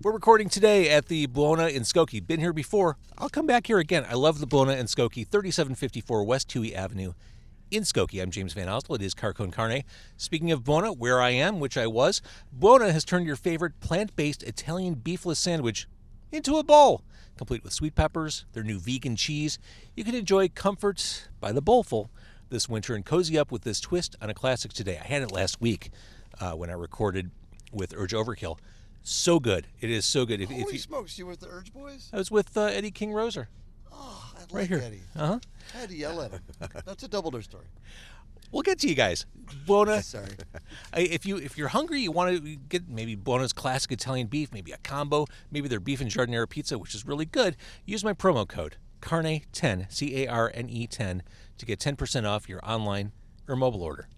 We're recording today at the Buona in Skokie. Been here before. I'll come back here again. I love the Buona in Skokie, 3754 West Huey Avenue in Skokie. I'm James Van Ostel. It is Car Con Carne. Speaking of Buona, where I am, which I was, Buona has turned your favorite plant-based Italian beefless sandwich into a bowl, complete with sweet peppers, their new vegan cheese. You can enjoy comfort by the bowlful this winter and cozy up with this twist on a classic today. I had it last week when I recorded with Urge Overkill. So good. It is so good. Holy smokes, you were with the Urge Boys? I was with Eddie King Roser. Oh, I like right here. Eddie. Uh-huh. I had to yell at him. That's a double door story. We'll get to you guys. Buona. Sorry. If you're hungry, you want to get maybe Buona's classic Italian beef, maybe a combo, maybe their beef and giardiniera pizza, which is really good. Use my promo code CARNE10, CARNE 10, to get 10% off your online or mobile order.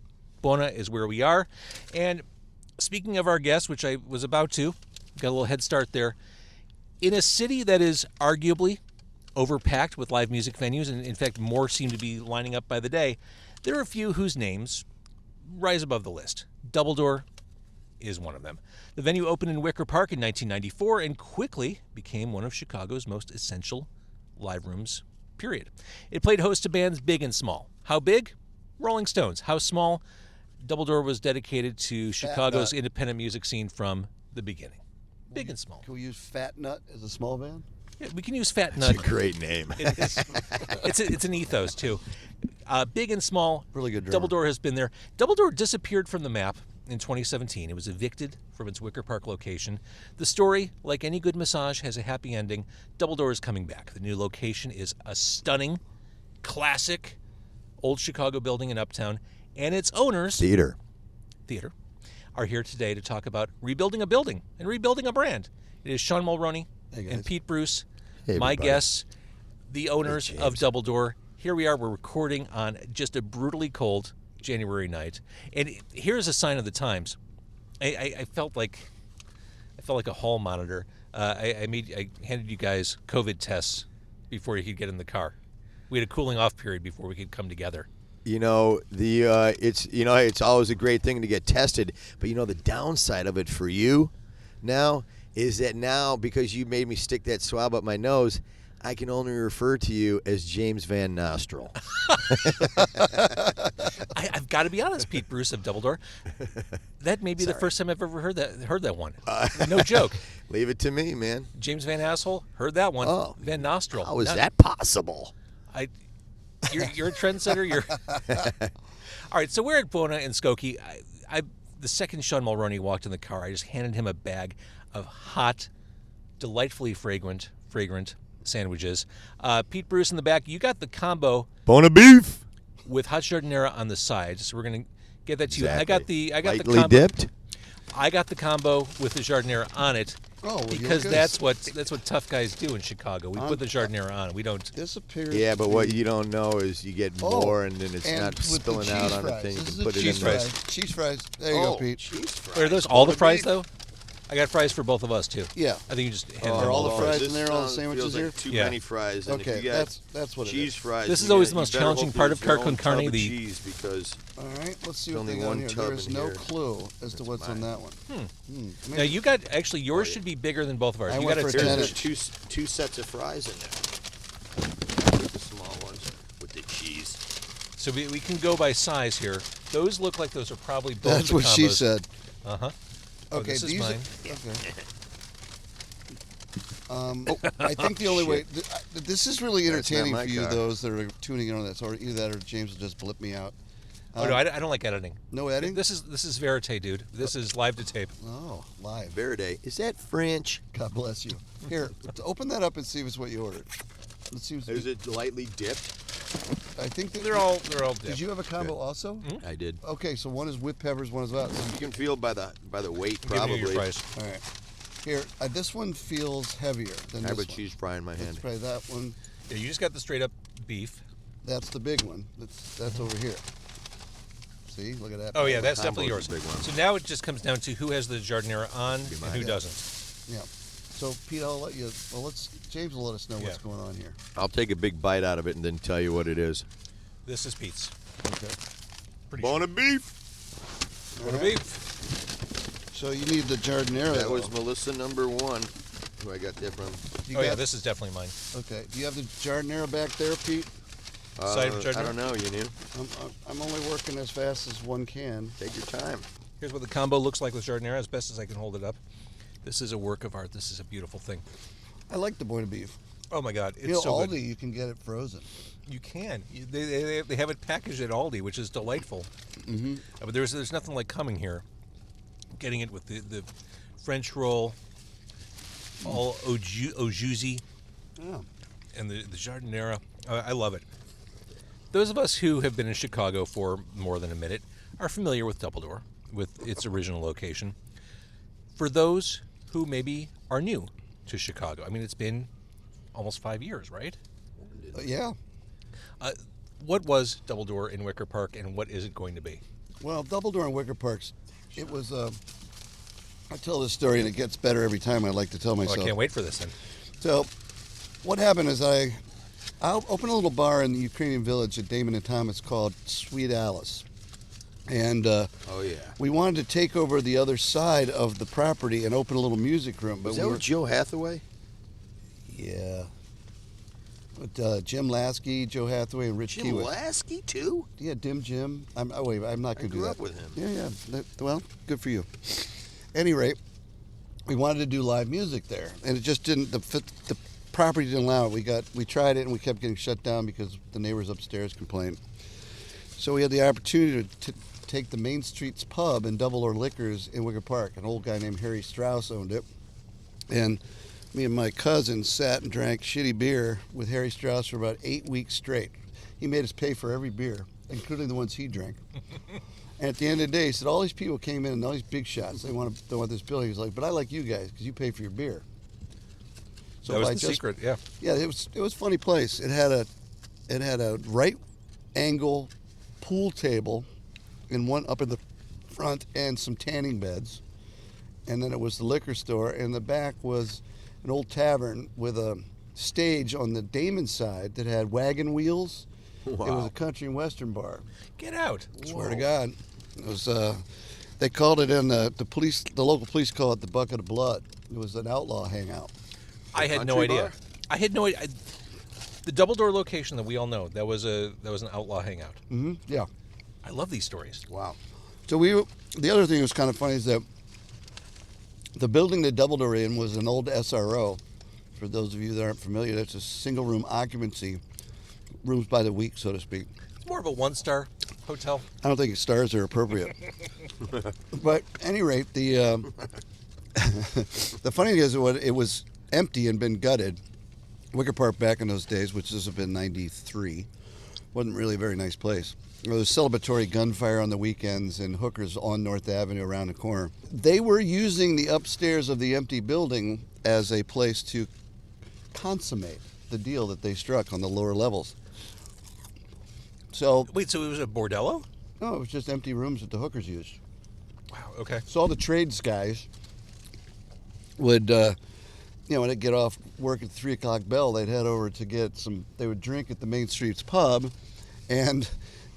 Buona is where we are. And speaking of our guests, which I was about to, got a little head start there. In a city that is arguably overpacked with live music venues, and in fact more seem to be lining up by the day, there are a few whose names rise above the list. Double Door is one of them. The venue opened in Wicker Park in 1994 and quickly became one of Chicago's most essential live rooms, period. It played host to bands big and small. How big? Rolling Stones. How small? Double Door was dedicated to Chicago's independent music scene from the beginning. Big and small. Can we use Fat Nut as a small band? Yeah, we can use Fat Nut. That's a great name. It's an ethos, too. Big and small. Really good drummer. Double Door has been there. Double Door disappeared from the map in 2017. It was evicted from its Wicker Park location. The story, like any good massage, has a happy ending. Double Door is coming back. The new location is a stunning, classic, old Chicago building in Uptown. And its owners, theater, are here today to talk about rebuilding a building and rebuilding a brand. It is Sean Mulroney and Pete Bruce, my guests, the owners of Double Door. Here we are. We're recording on just a brutally cold January night, and here's a sign of the times. I felt like a hall monitor. I handed you guys COVID tests before you could get in the car. We had a cooling off period before we could come together. You know, it's always a great thing to get tested, but the downside of it for you now is that now, because you made me stick that swab up my nose, I can only refer to you as James Van Nostril. I've got to be honest, Pete Bruce of Double Door. That may be the first time I've ever heard that one. No joke. Leave it to me, man. James Van Asshole, heard that one. Oh, Van Nostril. How is that possible? You're a trendsetter. All right, so we're at Buona in Skokie. The second Sean Mulroney walked in the car, I just handed him a bag of hot, delightfully fragrant sandwiches. Pete Bruce in the back, you got the combo Buona beef with hot giardiniera on the side. So we're gonna get that to you. I got the lightly combo dipped. I got the combo with the giardiniera on it. Oh, well, because that's what tough guys do in Chicago. We put the giardiniera on it. We don't. This appears. Yeah, but what you don't know is you get more, and then it's not with spilling the out on the fries. thing. You This can is put a it cheese in there. fries. Cheese fries. There you go, Pete. Cheese fries. Are those all the Buona fries beef. though? I got fries for both of us too. Yeah. I think you just hand Are them all the over. fries This in there, all the sounds- sandwiches feels like here? too Yeah. many fries. And Okay, if you got that's what it cheese is. fries. This is you always got- the most you better challenging hope part there's of Car your Con own Carne, tub of the- cheese, because All right, let's see what only they got one here. tub There is in no here. clue as to what's on that one. Now you got yours should be bigger than both of ours. I You went got for a a 10 there's inch. two sets of fries in there. The small ones with the cheese. So we can go by size here. Those look like those are probably both. That's the what she combos. said. Uh huh. Okay, this is these mine. I think the only way this is really That's not entertaining my for you, car. those that are tuning in on that. So either that or James will just blip me out. Oh no, I don't like editing. No editing. This is verite, dude. This is live to tape. Oh, live. Verde. Is that French? God bless you. Here, open that up and see if it's what you ordered. Let's see. Is it lightly dipped? I think that They're all dipped. Did you have a combo also? I did. Okay, so one is with peppers, one is without. So You can feel by the weight, Give me probably. your fries. all right. Here, this one feels heavier than I have this a one. cheese fry in my Let's hand. try that one. Yeah, you just got the straight up beef. That's the big one. That's over here. See, look at that. Oh yeah, that's combo's definitely yours. the big one. So now it just comes down to who has the giardiniera on and mine. who Yeah. doesn't. Yeah. So Pete, I'll let you. Well, James will let us know what's Yeah. going on here. I'll take a big bite out of it and then tell you what it is. This is Pete's. Okay. Pretty Buona beef. sure. What a beef. So you need the jardinera. That though. was Melissa number 1, who I got that from. You Oh, yeah, got- this is definitely mine. Okay. Do you have the jardinera back there, Pete? Side of I jardinera? don't know, you knew? I'm only working as fast as one can. Take your time. Here's what the combo looks like with jardinera, as best as I can hold it up. This is a work of art. This is a beautiful thing. I like the Buena beef. Oh my God, it's You know, so Aldi, good. you can get it frozen. You can. They have it packaged at Aldi, which is delightful. Mm-hmm. But there's nothing like coming here, getting it with the French roll, all au jus, Yeah. and the jardinera. I love it. Those of us who have been in Chicago for more than a minute are familiar with Double Door, with its original location. For those who maybe are new to Chicago, I mean, it's been almost 5 years, right? Yeah. What was Double Door in Wicker Park, and what is it going to be? Well, Double Door in Wicker Parks, it was. I tell this story, and it gets better every time. I like to tell Oh, myself. I can't wait for this then. So, what happened is I opened a little bar in the Ukrainian village at Damon and Thomas called Sweet Alice, and Oh, yeah. we wanted to take over the other side of the property and open a little music room. But Was we that were, with Joe Hathaway? yeah. But Jim Lasky, Joe Hathaway, and Rich Jim Kiewit. Lasky, too? Yeah, Dim Jim. I'm not going I to do grew that. up with him. Yeah. Well, good for you. Any rate, we wanted to do live music there, and it just didn't. The property didn't allow it. We tried it, and we kept getting shut down because the neighbors upstairs complained. So we had the opportunity to take the Main Street's pub and Double Door Liquors in Wicker Park. An old guy named Harry Strauss owned it, and me and my cousin sat and drank shitty beer with Harry Strauss for about 8 weeks straight. He made us pay for every beer, including the ones he drank. And at the end of the day, he said, all these people came in and all these big shots. They want this building. He was like, but I like you guys because you pay for your beer. So That was by the just- secret, yeah. Yeah, it was a funny place. It had a right angle pool table and one up in the front and some tanning beds. And then it was the liquor store. And the back was an old tavern with a stage on the Damon side that had wagon wheels. It was Wow. a country and western bar. Get out. Swear to God. It was they called it in the local police call it the bucket of blood. It was an outlaw hangout. I had no country idea. bar? I had no idea. The Double Door location that we all know, that was an outlaw hangout. Mm-hmm. Yeah. I love these stories. Wow. So the other thing that was kind of funny is that the building that Double Door in was an old SRO. For those of you that aren't familiar, that's a single room occupancy, rooms by the week, so to speak. It's more of a one-star hotel. I don't think stars are appropriate. But at any rate, the the funny thing is it was empty and been gutted. Wicker Park back in those days, which this have been 93, wasn't really a very nice place. There was celebratory gunfire on the weekends and hookers on North Avenue around the corner. They were using the upstairs of the empty building as a place to consummate the deal that they struck on the lower levels. So, Wait, so it was a bordello? no, it was just empty rooms that the hookers used. Wow, okay. So all the trades guys would, when they'd get off work at the 3 o'clock bell, they'd head over to they would drink at the Main Street's pub, and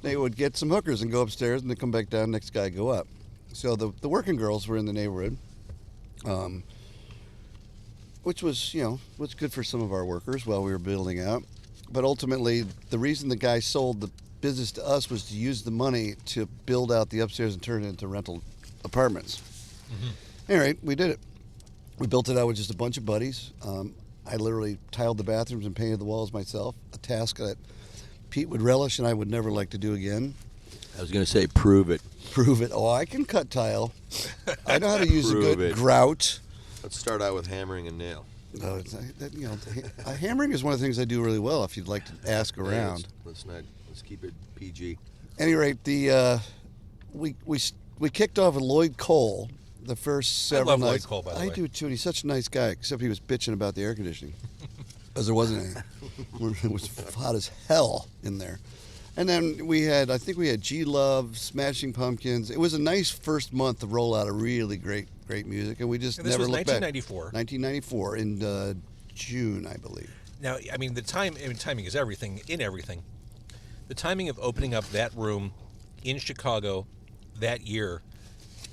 they would get some hookers and go upstairs, and they'd come back down, next guy go up. So the working girls were in the neighborhood, which was good for some of our workers while we were building out. But ultimately, the reason the guy sold the business to us was to use the money to build out the upstairs and turn it into rental apartments. Mm-hmm. Anyway, we did it. We built it out with just a bunch of buddies. I literally tiled the bathrooms and painted the walls myself, a task that Pete would relish and I would never like to do again. I was going to say, prove it. Prove it. Oh, I can cut tile. I know how to use a Prove good it. Grout. Let's start out with hammering a nail. No, hammering is one of the things I do really well. If you'd like to ask around. Let's keep it PG. At any rate, we kicked off with Lloyd Cole the first several love Lloyd nights. Cole, by the I way. do too, and he's such a nice guy. Except he was bitching about the air conditioning, because there wasn't any. It was hot as hell in there. And then I think we had G Love, Smashing Pumpkins. It was a nice first month to roll out a really great music, and we just And this never was looked back. 1994. 1994 in June, I believe. Now, I mean, timing is everything in everything. The timing of opening up that room in Chicago that year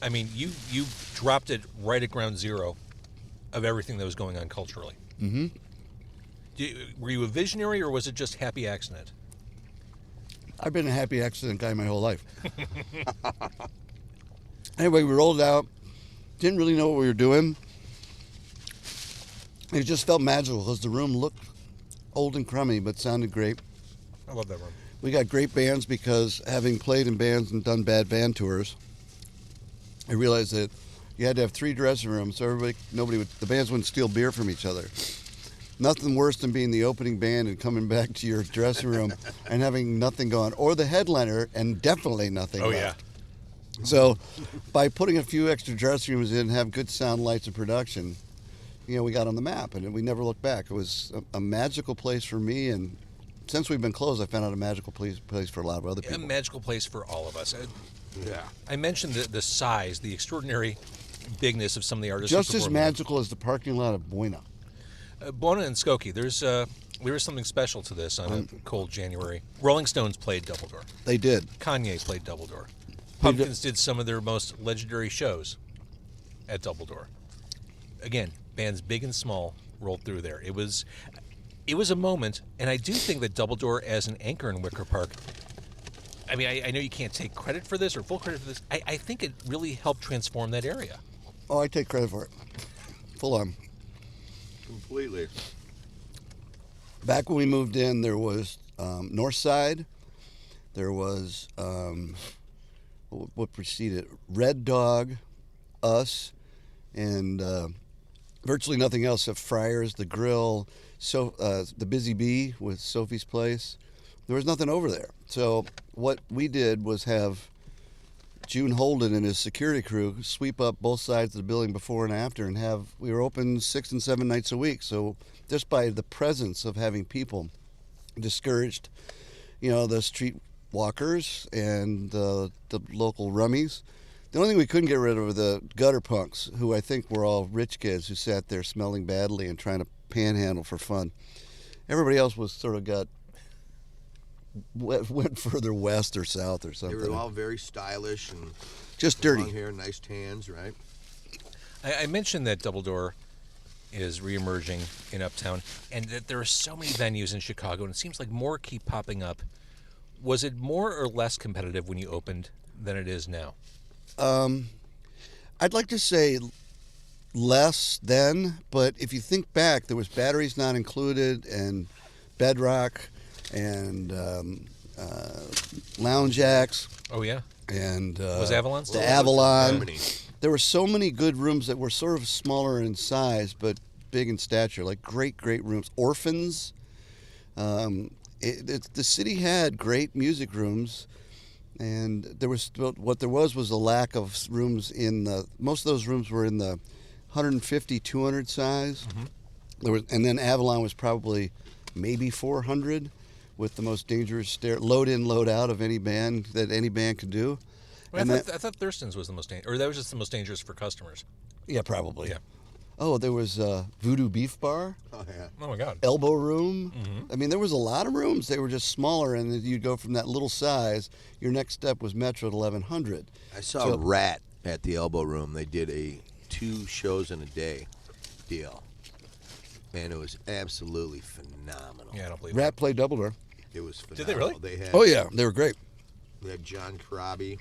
I mean, you dropped it right at ground zero of everything that was going on culturally. Mm-hmm. Were you a visionary, or was it just happy accident? I've been a happy accident guy my whole life. Anyway, we rolled out. Didn't really know what we were doing. It just felt magical because the room looked old and crummy, but sounded great. I love that room. We got great bands because having played in bands and done bad band tours, I realized that you had to have 3 dressing rooms so the bands wouldn't steal beer from each other. Nothing worse than being the opening band and coming back to your dressing room and having nothing going, or the headliner and definitely nothing left. Yeah. So by putting a few extra dressing rooms in and have good sound, lights, and production, we got on the map, and we never looked back. It was a magical place for me, and since we've been closed, I found out a magical place for a lot of other people. A magical place for all of us. Yeah. I mentioned the size, the extraordinary bigness of some of the artists. Just as magical as the parking lot of Buena. Buona and Skokie, there is something special to this on a cold January. Rolling Stones played Doubledore. They did. Kanye played Doubledore. Pumpkins did some of their most legendary shows at Doubledore. Again, bands big and small rolled through there. It was a moment, and I do think that Doubledore as an anchor in Wicker Park, I mean, I know you can't take credit for this or full credit for this. I think it really helped transform that area. Oh, I take credit for it. Full on. Completely. Back when we moved in, there was North Side. There was what preceded Red Dog, us, and virtually nothing else except Friars, the Grill, the Busy Bee with Sophie's Place. There was nothing over there. So what we did was have June Holden and his security crew sweep up both sides of the building before and after, and we were open 6 and 7 nights a week. So just by the presence of having people discouraged, the street walkers and the local rummies. The only thing we couldn't get rid of were the gutter punks, who I think were all rich kids who sat there smelling badly and trying to panhandle for fun. Everybody else was sort of went further west or south or something. They were all very stylish and just dirty. long hair, nice tans, right? I mentioned that Doubledore is reemerging in Uptown, and that there are so many venues in Chicago, and it seems like more keep popping up. Was it more or less competitive when you opened than it is now? I'd like to say less then, but if you think back, there was Batteries Not Included and Bedrock and Lounge Acts. Oh, yeah? And was Avalon still the there? Avalon. There were so many good rooms that were sort of smaller in size but big in stature, like great rooms. Orphans. The city had great music rooms, and there was a lack of rooms most of those rooms were in the 150, 200 size. Mm-hmm. And then Avalon was probably maybe 400, with the most dangerous load in, load out of any band that any band could do. Well, I thought Thurston's was the most dangerous, or that was just the most dangerous for customers. Yeah, probably. Yeah. Oh, there was Voodoo Beef Bar. Oh, yeah. Oh, my God. Elbow Room. Mm-hmm. I mean, there was a lot of rooms. They were just smaller, and you'd go from that little size. Your next step was Metro at 1100. I saw Rat at the Elbow Room. They did a 2 shows in a day deal. Man, it was absolutely phenomenal. Yeah, I don't believe Rat played Doubledore. It was phenomenal. Did they really? They had, Oh, yeah. They were great. They had John Corabi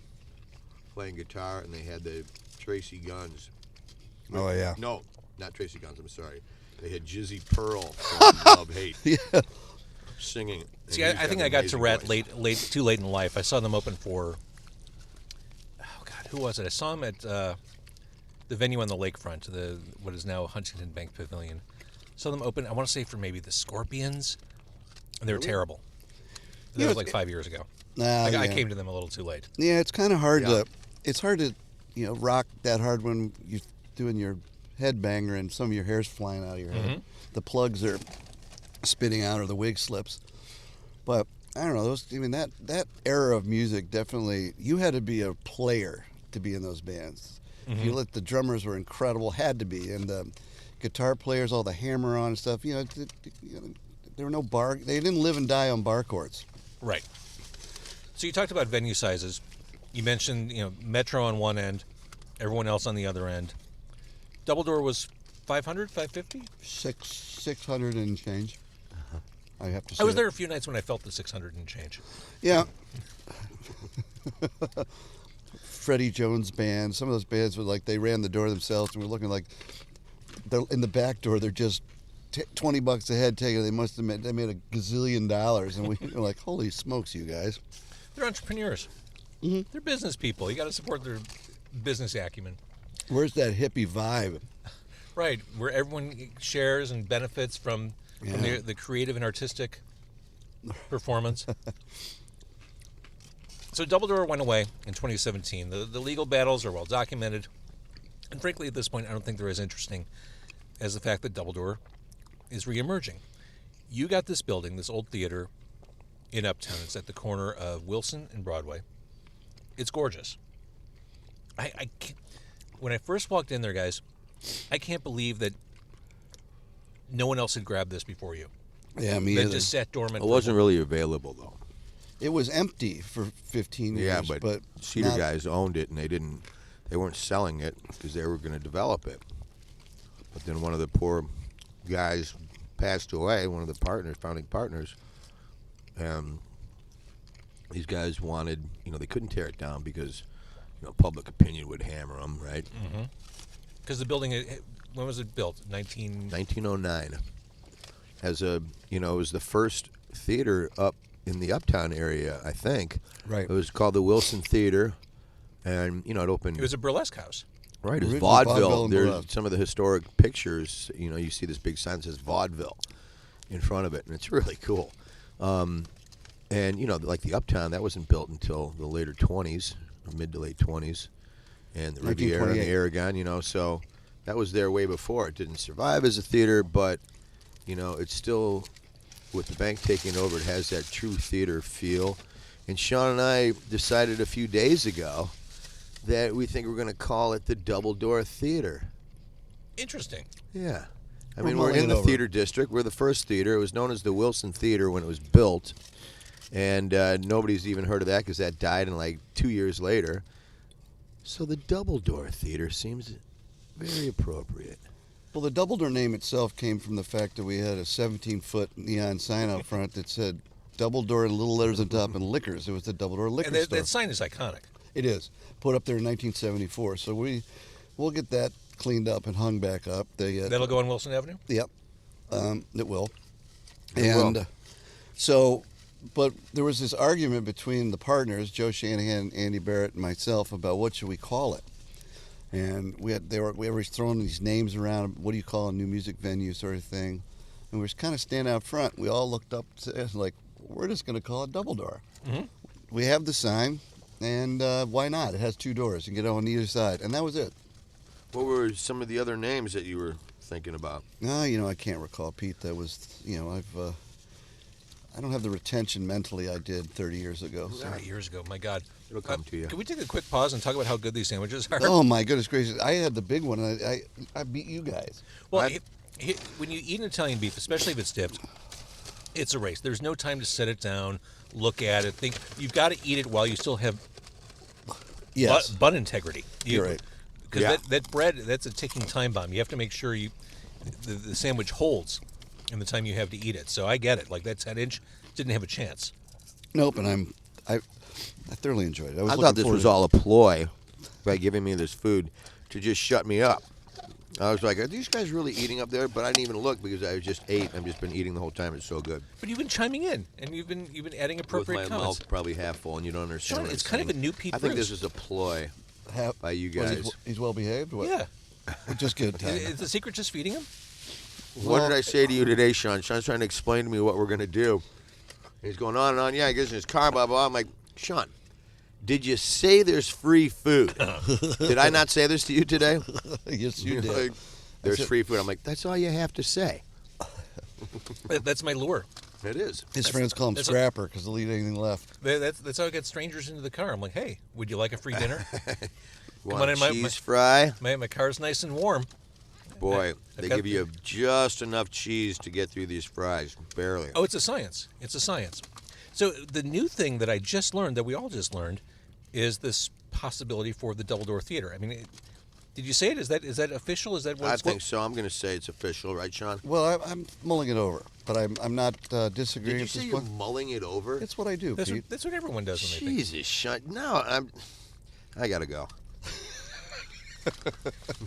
playing guitar, and they had the Tracy Guns. Oh, yeah. No, not Tracy Guns, I'm sorry. They had Jizzy Pearl from Love Hate Yeah. singing. See, I think I got to Rat too late in life. I saw them open for, oh God, who was it? I saw them at the venue on the lakefront, what is now Huntington Bank Pavilion. Saw them open, I want to say, for maybe the Scorpions, and they were terrible. That was like 5 years ago. I came to them a little too late. Yeah, it's kind of hard to rock that hard when you're doing your headbanger and some of your hair's flying out of your head. The plugs are spitting out or the wig slips. But I don't know, that era of music, definitely, you had to be a player to be in those bands. Mm-hmm. The drummers were incredible, had to be, and the guitar players, all the hammer on and stuff. There were no they didn't live and die on bar chords. Right. So you talked about venue sizes. You mentioned, Metro on one end, Everyone else on the other end. Double door was 500, 550? 600 and change. I have to say. I was there a few nights when I felt the 600 and change. Yeah. Freddie Jones band. Some of those bands were like they ran the door themselves, and we're looking like they're in the back door. They're just $20 a head taken. They must have made a gazillion dollars, and we were like, holy smokes, you guys! They're entrepreneurs. Mm-hmm. They're business people. You got to support their business acumen. Where's that hippie vibe? Right, where everyone shares and benefits from the creative and artistic performance. So Double Door went away in 2017. The legal battles are well documented. And frankly, at this point, I don't think they're as interesting as the fact that Double Door is reemerging. You got this building, this old theater in Uptown. It's at the corner of Wilson and Broadway. It's gorgeous. I can't, when I first walked in there, guys, I can't believe that no one else had grabbed this before you. Yeah, me That either. just sat dormant. It wasn't really available though. It was empty for 15 years. Yeah, but Cedar not- guys owned it, and they weren't selling it because they were going to develop it. But then one of the poor guys passed away. One of the founding partners, and these guys wanted, they couldn't tear it down because, public opinion would hammer them, right? Mm-hmm. Because the building, when was it built? 1909. As it was the first theater up in the Uptown area, I think. Right. It was called the Wilson Theater, and it opened. It was a burlesque house. Right, it was Original vaudeville. and There's burlesque. some of the historic pictures. You see this big sign that says vaudeville in front of it, and it's really cool. And like the Uptown, that wasn't built until the later 20s, or mid to late 20s, and the Riviera and the 1928. Aragon. So that was there way before. It didn't survive as a theater, but it's still, with the bank taking over, it has that true theater feel. And Sean and I decided a few days ago that we think we're going to call it the Double Door Theater. Interesting. Yeah. I We're mean, we're mulling in it the over. theater district. We're the first theater. It was known as the Wilson Theater when it was built. And nobody's even heard of that because that died in like 2 years later. So the Double Door Theater seems very appropriate. Well, the Double Door name itself came from the fact that we had a 17-foot neon sign out front that said Double Door in little letters on top and liquors. It was the Double Door Liquor And Store. that sign is iconic. It is. Put up there in 1974. So we'll get that cleaned up and hung back up. That'll go on Wilson Avenue? Yep. It will. It will. And so, but there was this argument between the partners, Joe Shanahan, Andy Barrett, and myself, about what should we call it. And we were throwing these names around. What do you call a new music venue, sort of thing? And we were kind of standing out front. We all looked up, like, we're just going to call it Double Door. Mm-hmm. We have the sign, and why not? It has two doors. You can get on either side, and that was it. What were some of the other names that you were thinking about? I can't recall, Pete. That was, I don't have the retention mentally I did 30 years ago. So. 30 years ago, my God. It'll come to you. Can we take a quick pause and talk about how good these sandwiches are? Oh my goodness gracious! I had the big one, and I beat you guys. Well, when you eat an Italian beef, especially if it's dipped, it's a race. There's no time to set it down, look at it, think. You've got to eat it while you still have Yes, bun integrity. you're right. Because Yeah. that bread, that's a ticking time bomb. You have to make sure the sandwich holds in the time you have to eat it. So I get it. Like that 10-inch didn't have a chance. Nope, and I thoroughly enjoyed it. I was thought looking this forward was to it. all a ploy by giving me this food to just shut me up. I was like, are these guys really eating up there? But I didn't even look because I just ate. I've just been eating the whole time. It's so good. But you've been chiming in, and you've been adding appropriate With my comments. mouth probably half full, and you don't understand. Sean, what it's I'm kind of saying. a new Pete I think Bruce. this is a ploy Have- by you was guys. he's well behaved. What? Yeah. Just good time. Is the secret just feeding him? What did I say to you today, Sean? Sean's trying to explain to me what we're going to do. He's going on and on. Yeah, he gets in his car, blah, blah. I'm like, Sean, did you say there's free food? Did I not say this to you today? Yes, you You're did. like, there's That's it. free food. I'm like, that's all you have to say. That's my lure. It is. His friends call him that's Scrapper because they'll eat anything left. That's how I get strangers into the car. I'm like, hey, would you like a free dinner? Want on a in, my- cheese fry? my car's nice and warm. Boy, I've they got- give you just enough cheese to get through these fries. Barely. Oh, it's a science. It's a science. So the new thing that I just learned, that we all just learned, is this possibility for the Double Door Theater. I mean, Did you say it? Is that official? Is that what I it's think so. I'm going to say it's official, right, Sean? Well, I'm mulling it over, but I'm not disagreeing. Did you at say this you're point. mulling it over? That's what I do, That's Pete. what, that's what everyone does when they think. Jesus, Sean. No, I got to go.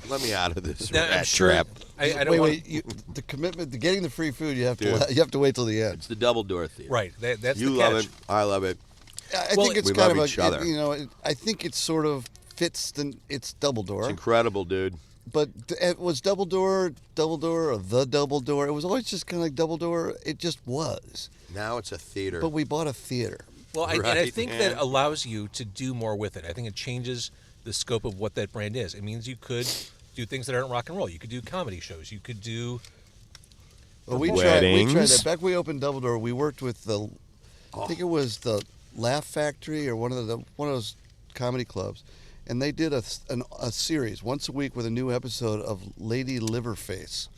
Let me out of this Now, I'm rat sure. trap. I don't want. The commitment to getting the free food, you have Dude. to wait till the end. It's the Double Door Theater. Right. That's You the love catch. it. I love it. I Well, think it's we kind love of each other. I think it sort of fits it's Double Door. It's incredible, dude. But it was Double Door, or the Double Door. It was always just kind of like Double Door. It just was. Now it's a theater. But we bought a theater. Well, and I Right, think man. that allows you to do more with it. I think it changes the scope of what that brand is. It means you could do things that aren't rock and roll. You could do comedy shows. You could do. Well, we tried Weddings. that. Back when we opened Double Door, we worked with I think it was the Laugh Factory or one of those comedy clubs, and they did a series once a week with a new episode of Lady Liverface,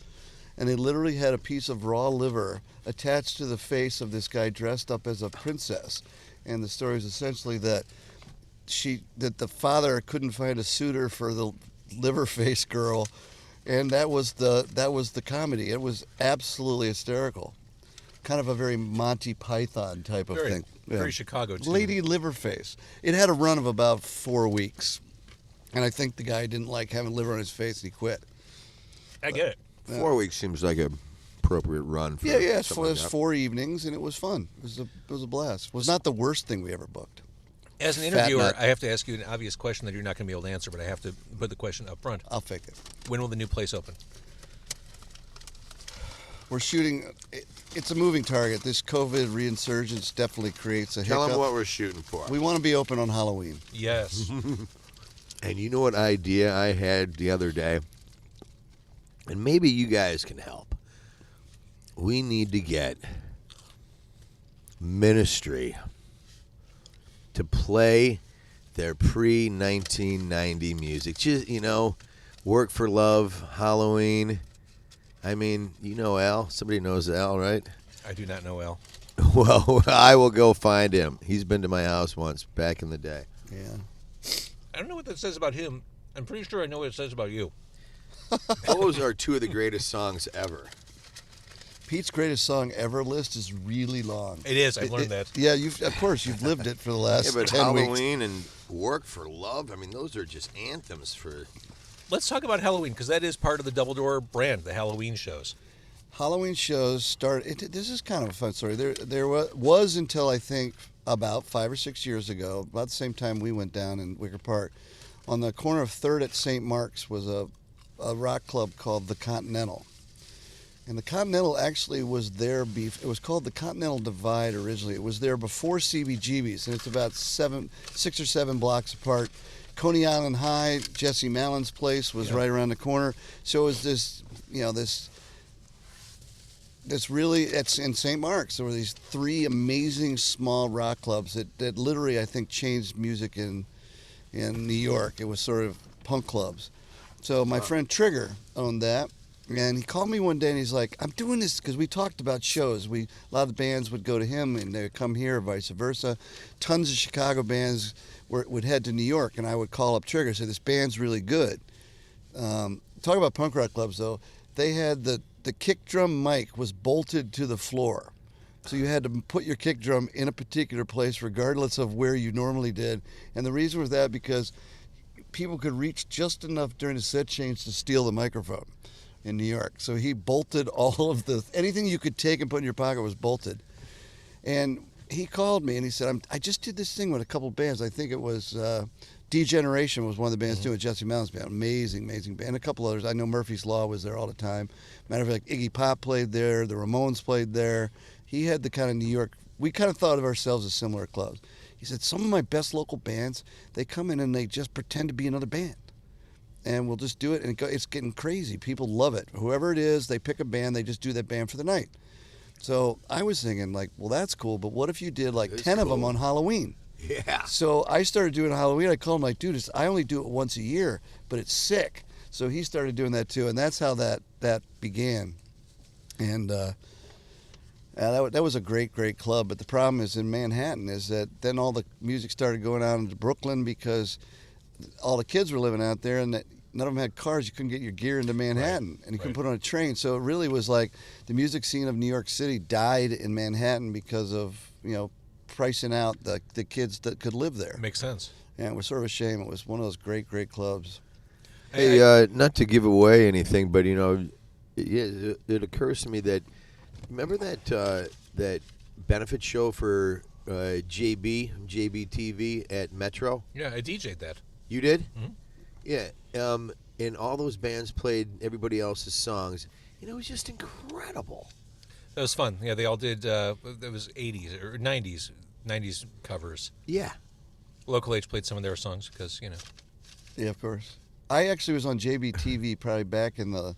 and they literally had a piece of raw liver attached to the face of this guy dressed up as a princess, and the story is essentially that the father couldn't find a suitor for the Liverface girl, and that was the comedy. It was absolutely hysterical. Kind of a very Monty Python type of thing. Very Chicago, too. Lady Liverface. It had a run of about 4 weeks. And I think the guy didn't like having liver on his face and he quit. I get it. 4 weeks seems like an appropriate run for Yeah, it something was like that. 4 evenings and it was fun. It was a blast. It was not the worst thing we ever booked. As an Fat interviewer, nut. I have to ask you an obvious question that you're not going to be able to answer, but I have to put the question up front. I'll fake it. When will the new place open? We're shooting. It's a moving target. This COVID resurgence definitely creates a Tell hiccup. them what we're shooting for. We want to be open on Halloween. Yes. And you know what idea I had the other day? And maybe you guys can help. We need to get Ministry to play their pre-1990 music. Just, Work for Love, Halloween. I mean, you know Al. Somebody knows Al, right? I do not know Al. Well, I will go find him. He's been to my house once back in the day. Yeah. I don't know what that says about him. I'm pretty sure I know what it says about you. Those are two of the greatest songs ever. Pete's greatest song ever list is really long. It is. I've learned that. Yeah, of course you've lived it for the last Yeah, but 10 weeks. Halloween and Work for Love, I mean, those are just anthems for... Let's talk about Halloween, because that is part of the Double Door brand, the Halloween shows. Halloween shows start. This is kind of a fun story. There was until I think about 5 or 6 years ago, about the same time we went down in Wicker Park, on the corner of 3rd at St. Mark's was a rock club called the Continental. And the Continental actually was there. It was called the Continental Divide originally. It was there before CBGB's, and it's about 6 or 7 blocks apart. Coney Island High, Jesse Mallon's place was right around the corner. So it was this really, it's in St. Mark's. There were these 3 amazing small rock clubs that literally, I think, changed music in New York. It was sort of punk clubs. So my friend Trigger owned that. And he called me one day and he's like, I'm doing this because we talked about shows. A lot of the bands would go to him and they would come here, vice versa. Tons of Chicago bands would head to New York, and I would call up Trigger and say, this band's really good. Talk about punk rock clubs, though. They had the kick drum mic was bolted to the floor. So you had to put your kick drum in a particular place regardless of where you normally did. And the reason was that because people could reach just enough during the set change to steal the microphone in New York. So he bolted all of anything you could take and put in your pocket was bolted. And he called me and he said, I just did this thing with a couple bands. I think it was Degeneration was one of the bands doing Jesse Mallon's band. Amazing band. A couple others. I know Murphy's Law was there all the time. Matter of fact, Iggy Pop played there. The Ramones played there. He had the kind of New York, we kind of thought of ourselves as similar clubs. He said, some of my best local bands, they come in and they just pretend to be another band. And we'll just do it, and it's getting crazy. People love it. Whoever it is, they pick a band, they just do that band for the night. So I was thinking, well, that's cool, but what if you did 10 of them on Halloween? Yeah. So I started doing Halloween. I called him dude, I only do it once a year, but it's sick. So he started doing that too, and that's how that began. And that was a great club. But the problem is in Manhattan is that then all the music started going out into Brooklyn because all the kids were living out there, and that none of them had cars. You couldn't get your gear into Manhattan, and you couldn't put it on a train. So it really was like the music scene of New York City died in Manhattan because of pricing out the kids that could live there. Makes sense. And it was sort of a shame. It was one of those great clubs. Hey, not to give away anything, but it occurs to me that remember that benefit show for JB TV at Metro? Yeah, I DJ'd that. You did? Mm-hmm. Yeah. And all those bands played everybody else's songs. It was just incredible. That was fun. Yeah, they all did. It was 80s or 90s covers. Yeah. Local H played some of their songs because Yeah, of course. I actually was on JB TV probably back in the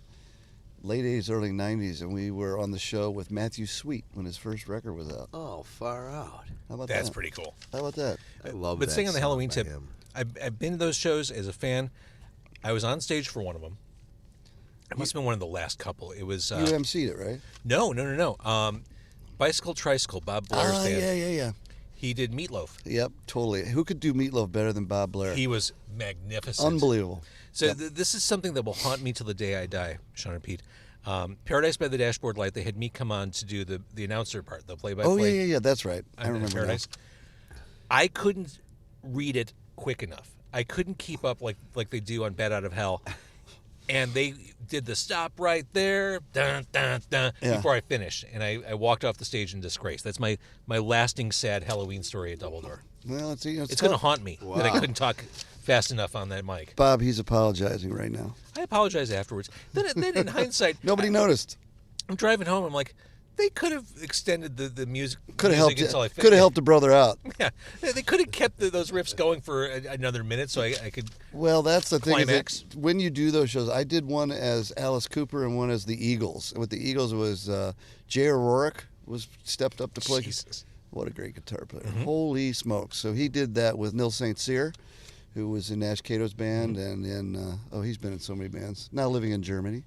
late 80s, early 90s, and we were on the show with Matthew Sweet when his first record was out. Oh, far out. How about That's that? pretty cool. How about that? I love But that staying on the song Halloween by tip, him. I've been to those shows as a fan. I was on stage for one of them. It must have been one of the last couple. It was You emceed it, right? No. Bicycle Tricycle, Bob Blair's band. Yeah. He did Meatloaf. Yep, totally. Who could do Meatloaf better than Bob Blair? He was magnificent. Unbelievable. So this is something that will haunt me till the day I die, Sean and Pete. Paradise by the Dashboard Light, they had me come on to do the announcer part, the play-by-play. Oh, yeah, that's right. I on remember Paradise. I couldn't read it quick enough. I couldn't keep up like they do on Bat Out of Hell. And they did the stop right there, dun, dun, dun, before I finished. And I walked off the stage in disgrace. That's my lasting sad Halloween story at Double Door. Well, it's going to haunt me that I couldn't talk fast enough on that mic. Bob, he's apologizing right now. I apologize afterwards. Then in hindsight... Nobody noticed. I'm driving home. I'm like, they could have extended the music. Could have helped. Until I Could have helped a brother out. Yeah, they could have kept those riffs going for another minute, so I could. Well, that's the thing. Climax. Is that when you do those shows, I did one as Alice Cooper and one as the Eagles. And with the Eagles was Jay O'Rourke was stepped up to play. Jesus. What a great guitar player! Holy smokes! So he did that with Nils St. Cyr, who was in Nash Cato's band, and in he's been in so many bands. Now living in Germany,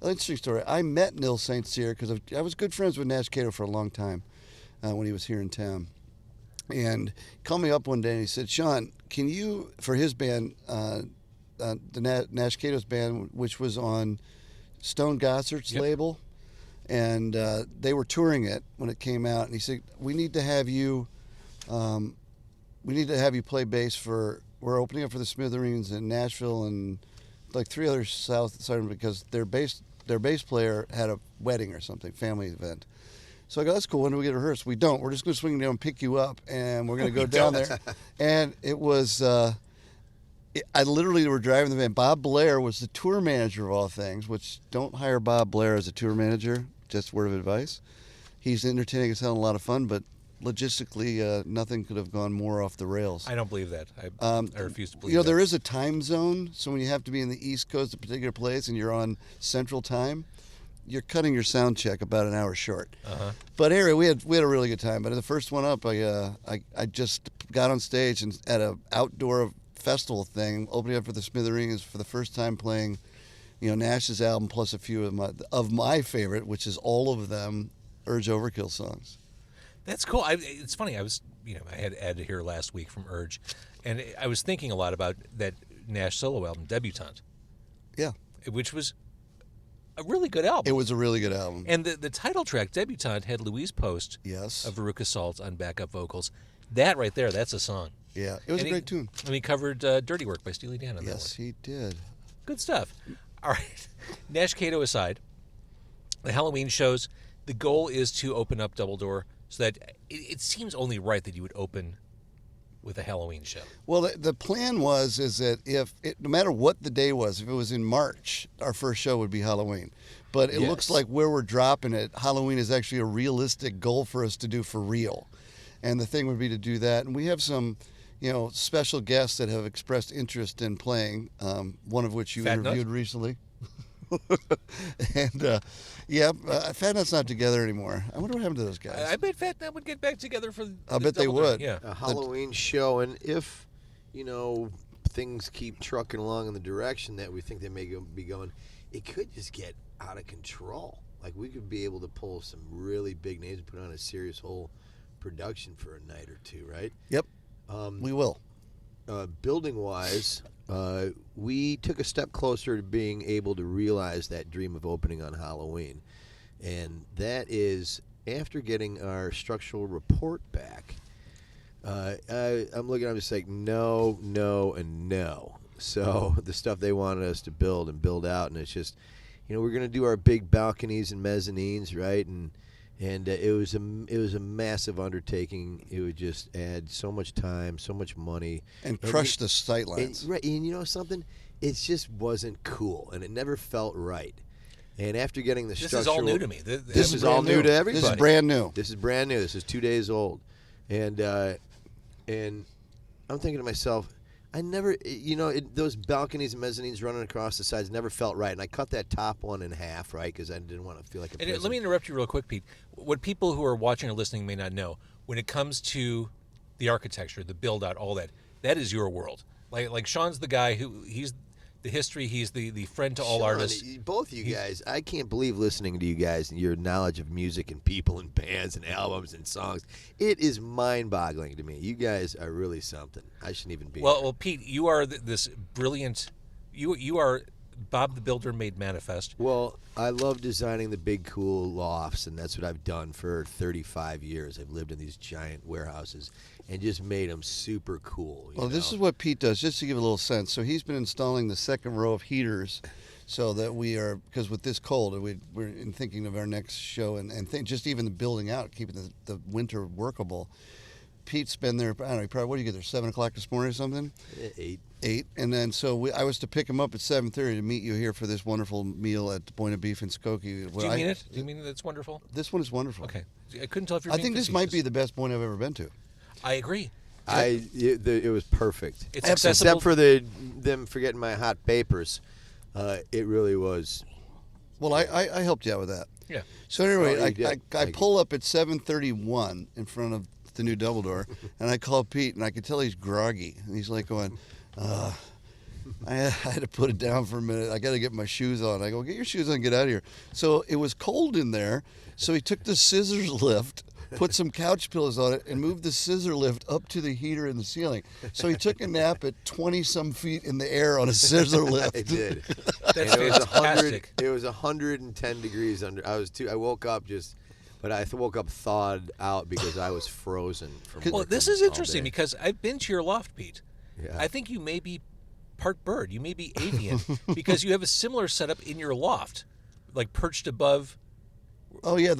interesting story. I met Nils St. Cyr because I was good friends with Nash Cato for a long time when he was here in town. And he called me up one day and he said, Sean, can you, for his band, the Nash Cato's band, which was on Stone Gossard's label, and they were touring it when it came out. And he said, we need to have you play bass we're opening up for the Smithereens in Nashville and like 3 other south side because their bass player had a wedding or something, family event. So I go, that's cool. When do we get rehearsed? We don't. We're just going to swing down and pick you up, and we're going to go down there. And it was, I literally were driving the van. Bob Blair was the tour manager of all things, which don't hire Bob Blair as a tour manager, just word of advice. He's entertaining as hell and a lot of fun, but logistically, nothing could have gone more off the rails. I don't believe that. I refuse to believe that. There is a time zone, so when you have to be in the East Coast, a particular place, and you're on Central Time, you're cutting your sound check about an hour short. Uh-huh. But anyway, we had a really good time. But the first one up, I just got on stage and at an outdoor festival thing, opening up for the Smithereens for the first time, playing, Nash's album plus a few of my favorite, which is all of them Urge Overkill songs. That's cool. It's funny. I was, I had Ed here last week from Urge, and I was thinking a lot about that Nash solo album, Debutante. Yeah. Which was a really good album. It was a really good album. And the title track, Debutante, had Louise Post of Veruca Salt on backup vocals. That right there, that's a song. Yeah, it was a great tune. And he covered Dirty Work by Steely Dan on that one. Yes, he did. Good stuff. All right. Nash Cato aside, the Halloween shows, the goal is to open up Double Door so that it seems only right that you would open with a Halloween show. Well, the plan is that no matter what the day was, if it was in March, our first show would be Halloween. But it looks like where we're dropping it, Halloween is actually a realistic goal for us to do for real. And the thing would be to do that. And we have some, special guests that have expressed interest in playing, one of which you interviewed recently. And Fat Nut's not together anymore. I wonder what happened to those guys. I bet Fat Nut would get back together for. I bet they would. Yeah, a Halloween show, and if things keep trucking along in the direction that we think they may be going, it could just get out of control. Like we could be able to pull some really big names and put on a serious whole production for a night or two, right? Yep. We will. building-wise, we took a step closer to being able to realize that dream of opening on Halloween. And that is after getting our structural report back. I'm looking, I'm just like, no, no, and no. So the stuff they wanted us to build and build out, and it's just, we're going to do our big balconies and mezzanines, right? And it was a massive undertaking. It would just add so much time, so much money, and crush the sight lines. Right, and you know something? It just wasn't cool, and it never felt right. And after getting the structural... This is all new to me. This is all new to everybody. This is brand new. This is brand new. This is 2 days old. And I'm thinking to myself, I never, those balconies and mezzanines running across the sides never felt right. And I cut that top one in half, right, because I didn't want to feel like a prison. Let me interrupt you real quick, Pete. What people who are watching or listening may not know, when it comes to the architecture, the build-out, all that is your world. Like Sean's the guy he's the history, he's the friend to all Sean, artists. Both you guys, I can't believe listening to you guys and your knowledge of music and people and bands and albums and songs. It is mind-boggling to me. You guys are really something. I shouldn't even be here. Well, Pete, you are this brilliant. You are Bob the Builder made manifest. Well, I love designing the big, cool lofts, and that's what I've done for 35 years. I've lived in these giant warehouses and just made them super cool. Well, this is what Pete does, just to give a little sense. So he's been installing the second row of heaters so that we are, because with this cold, we're in thinking of our next show and just even the building out, keeping the winter workable. Pete's been there, I don't know, probably, what do you get there, 7 o'clock this morning or something? 8. And then so I was to pick him up at 7:30 to meet you here for this wonderful meal at Buena Beef and Skokie. Do you mean it? Do you mean that's wonderful? This one is wonderful. Okay. I couldn't tell if you're I being think this facetious. might be the best Buena I've ever been to. I agree. It was perfect. It's accessible. Except for them forgetting my hot papers. It really was. Well, I helped you out with that. Yeah. So anyway, Oh, you did. I pull up at 7:31 in front of the new double door, and I call Pete, and I could tell he's groggy, and he's like going, I had to put it down for a minute. I got to get my shoes on. I go, get your shoes on, get out of here. So it was cold in there, so he took the scissors lift, put some couch pillows on it, and moved the scissor lift up to the heater in the ceiling. So he took a nap at 20-some feet in the air on a scissor lift. I did. That's fantastic. It was 110 degrees under. I woke up but I woke up thawed out because I was frozen. Well, this is interesting because I've been to your loft, Pete. Yeah. I think you may be part bird. You may be avian because you have a similar setup in your loft, like perched above. Oh yeah,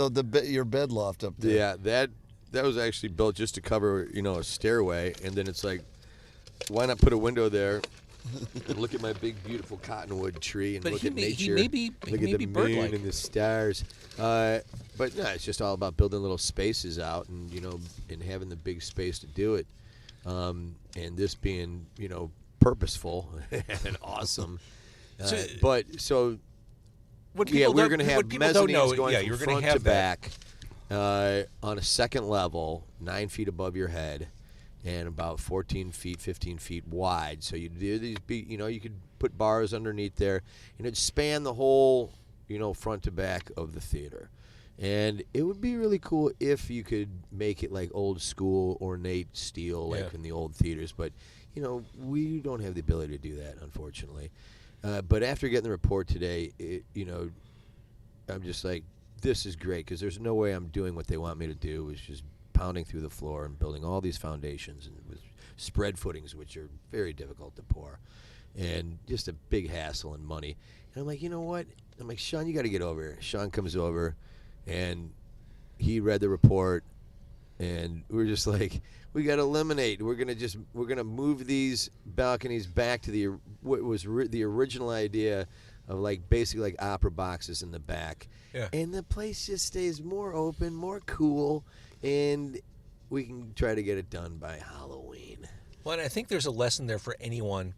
your bed loft up there. Yeah, that was actually built just to cover a stairway, and then it's like, why not put a window there? And look at my big, beautiful cottonwood tree, and look at nature. He may be look at the bird-like. moon and the stars. But no, it's just all about building little spaces out, and and having the big space to do it. And this being purposeful and awesome. We're going to have mezzanines going from front to back on a second level, 9 feet above your head, and about 14 feet, 15 feet wide. So you could put bars underneath there, and it'd span the whole, front to back of the theater. And it would be really cool if you could make it like old school, ornate steel, like in the old theaters. But, we don't have the ability to do that, unfortunately. But after getting the report today, I'm just like, this is great, because there's no way I'm doing what they want me to do, which is pounding through the floor and building all these foundations and with spread footings, which are very difficult to pour, and just a big hassle and money. And I'm like, you know what? I'm like, Sean, you got to get over here. Sean comes over, and he read the report, and we're just like, we got to eliminate. We're gonna move these balconies back to what was the original idea of basically like opera boxes in the back. Yeah. And the place just stays more open, more cool, and we can try to get it done by Halloween. Well, and I think there's a lesson there for anyone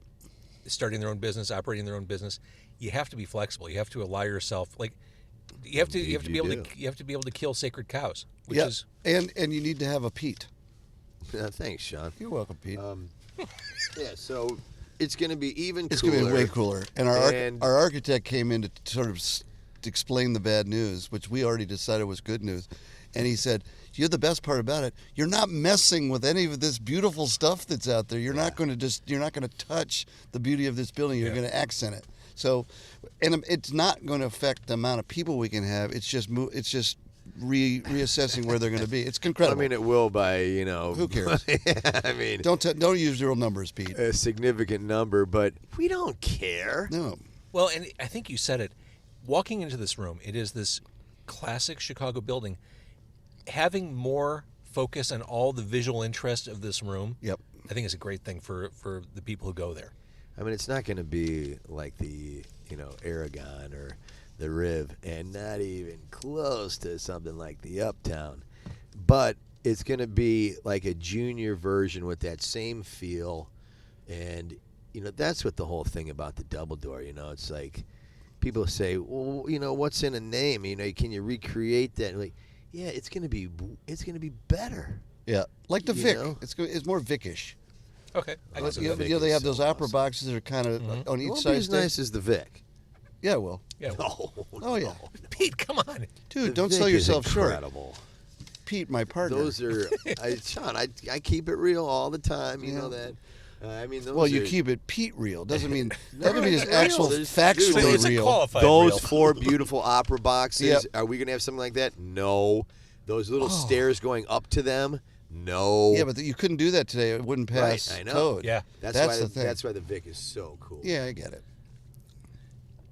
starting their own business, operating their own business. You have to be flexible. You have to allow yourself, you have to be able to kill sacred cows, which is and you need to have a Pete. Thanks, Sean. You're welcome, Pete. So it's going to be even cooler. It's going to be way cooler. And our architect came in to sort of explain the bad news, which we already decided was good news. And he said, "You're the best part about it. You're not messing with any of this beautiful stuff that's out there. You're not going to touch the beauty of this building. You're going to accent it. So, and it's not going to affect the amount of people we can have. It's just reassessing where they're going to be. It's incredible. I mean, it will by Who cares? I mean, don't use real numbers, Pete. a significant number, but we don't care. No. Well, and I think you said it. Walking into this room, it is this classic Chicago building. Having more focus on all the visual interest of this room, Yep. I think is a great thing for the people who go there. I mean, it's not going to be like the Aragon or the Riv, and not even close to something like the Uptown. But it's going to be like a junior version with that same feel, and that's what the whole thing about the double door. It's like people say, well, what's in a name? Can you recreate that? Like, yeah, it's gonna be better. Yeah, like the Vic. It's more Vic-ish. Okay. They have those opera boxes that are kind of on each It won't side. be as nice as the Vic. Yeah, well. Yeah. Oh yeah, Pete, come on. dude, The don't Vic sell is yourself short. incredible. Pete, my partner. Those are, Sean. I keep it real all the time. You know that. I mean, those well, you are, keep it Pete real. Doesn't mean it's real. actual There's- factually dude, It's a real. qualified those real. 4 beautiful opera boxes. Yep. Are we gonna have something like that? No. Those little stairs going up to them. No. Yeah, but you couldn't do that today. It wouldn't pass Right, I know. code. Yeah. That's That's why the thing. That's why the Vic is so cool. Yeah, I get it.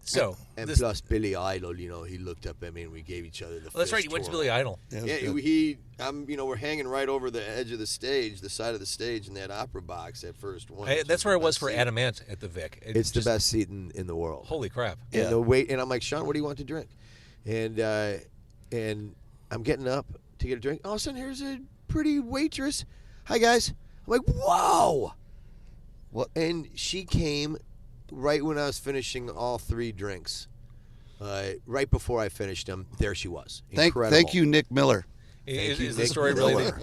So, And this, plus Billy Idol, he looked up at me and we gave each other the well, that's right. fist You went to twirl. Billy Idol. Yeah, it was Yeah, good. we're hanging right over the edge of the stage, the side of the stage in that opera box, that first one. which That's is where I the was best for seat. Adamant at the Vic. It's the best seat in the world. Holy crap. Yeah. And the wait, and I'm like, Sean, what do you want to drink? And I'm getting up to get a drink. All of a sudden, here's a pretty waitress. Hi guys. I'm like, whoa. What? And she came right when I was finishing all 3 drinks. Right before I finished them, there she was. Incredible. Thank you, Nick Miller. Is the Nick story really Miller.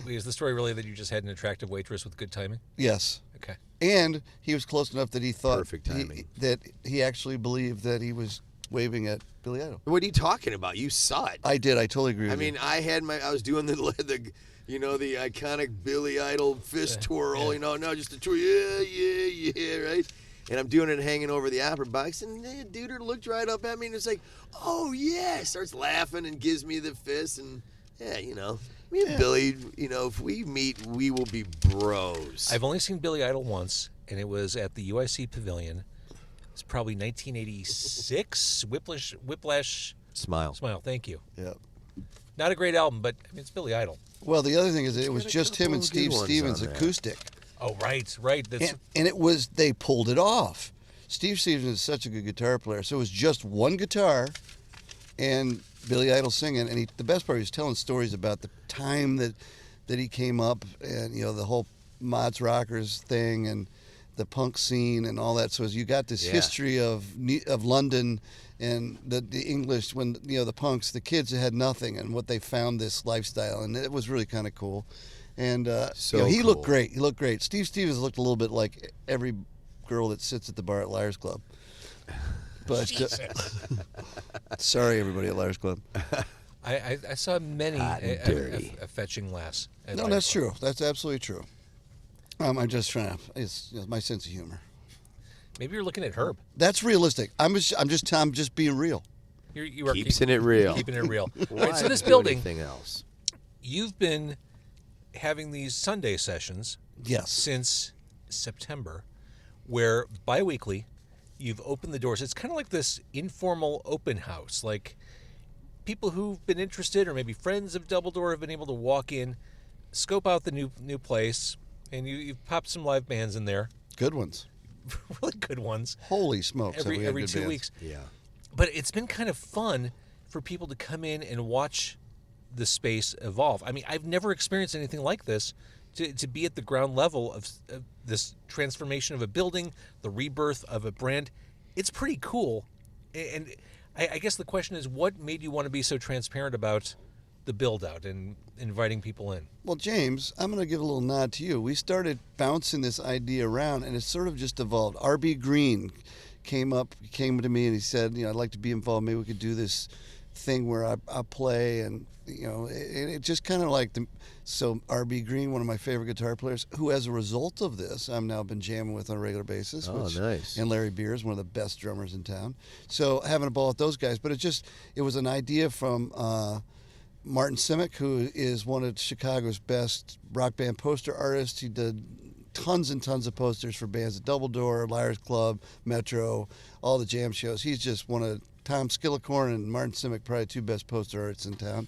is the story really that you just had an attractive waitress with good timing? Yes. Okay. And he was close enough that he thought Perfect timing. that he actually believed that he was waving at Billy Idol. What are you talking about? You saw it. I did. I totally agree with I mean, I was doing the the iconic Billy Idol fist twirl. No, just a twirl. Yeah, right. And I'm doing it hanging over the opera box, and the dude looked right up at me and was like, "Oh yeah!" Starts laughing and gives me the fist, and me and Billy, if we meet, we will be bros. I've only seen Billy Idol once, and it was at the UIC Pavilion. It's probably 1986. Whiplash Smile. Smile. Thank you. Yeah. Not a great album, but I mean, it's Billy Idol. Well, the other thing is that it was got a just him couple and of Steve good ones Stevens on there. acoustic. Oh, right. That's And they pulled it off. Steve Stevens is such a good guitar player. So it was just one guitar and Billy Idol singing. And the best part, he was telling stories about the time that he came up and, the whole Mods Rockers thing and the punk scene and all that. So as you got this history of London and the English, when, the punks, the kids had nothing and what they found this lifestyle. And it was really kind of cool. And he looked cool. great. He looked great. Steve Stevens looked a little bit like every girl that sits at the bar at Liars Club. But sorry, everybody at Liars Club. I saw many Hot and dirty. a fetching lass. at No, Liars that's Club. true. That's absolutely true. I'm just trying to. It's my sense of humor. Maybe you're looking at Herb. That's realistic. I'm just being real. You are Keeping it real. Keeping it real. All Why right, so this do building, anything else? you've been having these Sunday sessions Yes. since September, where biweekly you've opened the doors. It's kind of like this informal open house. Like people who've been interested, or maybe friends of Double Door, have been able to walk in, scope out the new place, and you've popped some live bands in there, Good ones. really good ones, Holy smokes! have we had every good 2 bands. weeks. Yeah. But it's been kind of fun for people to come in and watch the space evolve. I mean, I've never experienced anything like this, to be at the ground level of this transformation of a building, the rebirth of a brand. It's pretty cool. And I guess the question is, what made you want to be so transparent about the build-out and inviting people in? Well, James, I'm going to give a little nod to you. We started bouncing this idea around, and it sort of just evolved. R.B. Green came to me and he said, I'd like to be involved. Maybe we could do this thing where I play, and it just kind of like so RB Green, one of my favorite guitar players, who as a result of this I've now been jamming with on a regular basis. Oh, nice. And Larry Beers, one of the best drummers in town. So having a ball with those guys, but it was an idea from Martin Simic, who is one of Chicago's best rock band poster artists. He did tons and tons of posters for bands at Double Door, Liars Club, Metro, all the jam shows. He's just one of Tom Skillicorn and Martin Simic, probably two best poster artists in town.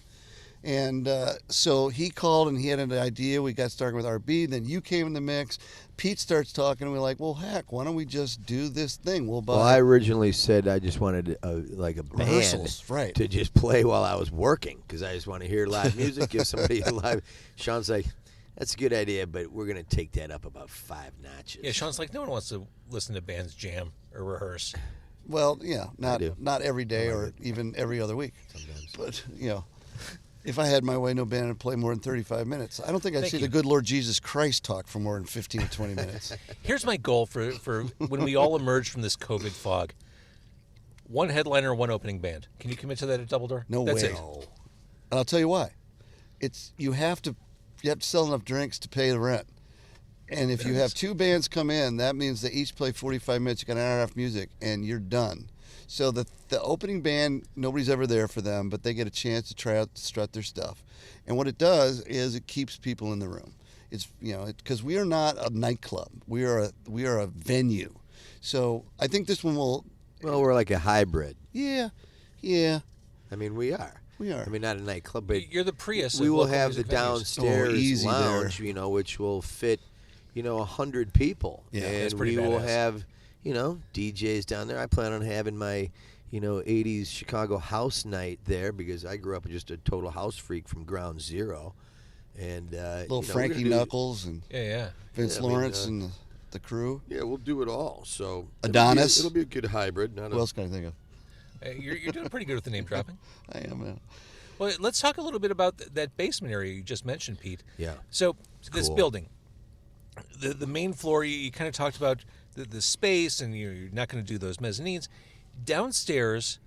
And so he called and he had an idea. We got started with RB. Then you came in the mix. Pete starts talking, and we're like, well, heck, why don't we just do this thing? We'll buy. Well, I originally said I just wanted a band rehearsals, right, to just play while I was working, because I just want to hear live music, give somebody a live. Sean's like, that's a good idea, but we're going to take that up about 5 notches. Yeah, Sean's like, no one wants to listen to bands jam or rehearse. Well, yeah, not every day or even every other week. Sometimes. But, if I had my way, no band would play more than 35 minutes. I don't think I'd see the good Lord Jesus Christ talk for more than 15 to 20 minutes. Here's my goal for when we all emerge from this COVID fog. 1 headliner, 1 opening band. Can you commit to that at Double Door? No That's way. It. And I'll tell you why. You have to sell enough drinks to pay the rent. And if you have 2 bands come in, that means they each play 45 minutes. You got an hour and a half music, and you're done. So the opening band, nobody's ever there for them, but they get a chance to try out, strut their stuff. And what it does is it keeps people in the room. It's because we are not a nightclub. We are a venue. So I think this one will. Well, we're like a hybrid. Yeah. I mean, we are. We are. I mean, not a nightclub, but You're the Prius. we of will local have the music venues. downstairs easy lounge, there. which will fit, 100 people. Yeah, and that's pretty we will badass. have, DJs down there. I plan on having my, 80s Chicago house night there, because I grew up just a total house freak from ground zero. And Little Frankie Knuckles and Yeah. Vince Lawrence and the crew. Yeah, we'll do it all. So Adonis. It'll be a good hybrid. What else can I think of? You're doing pretty good with the name dropping. I am. Man. Well, let's talk a little bit about that basement area you just mentioned, Pete. Yeah. So this Cool. building, the main floor, you kind of talked about the space, and you're not going to do those mezzanines. Downstairs,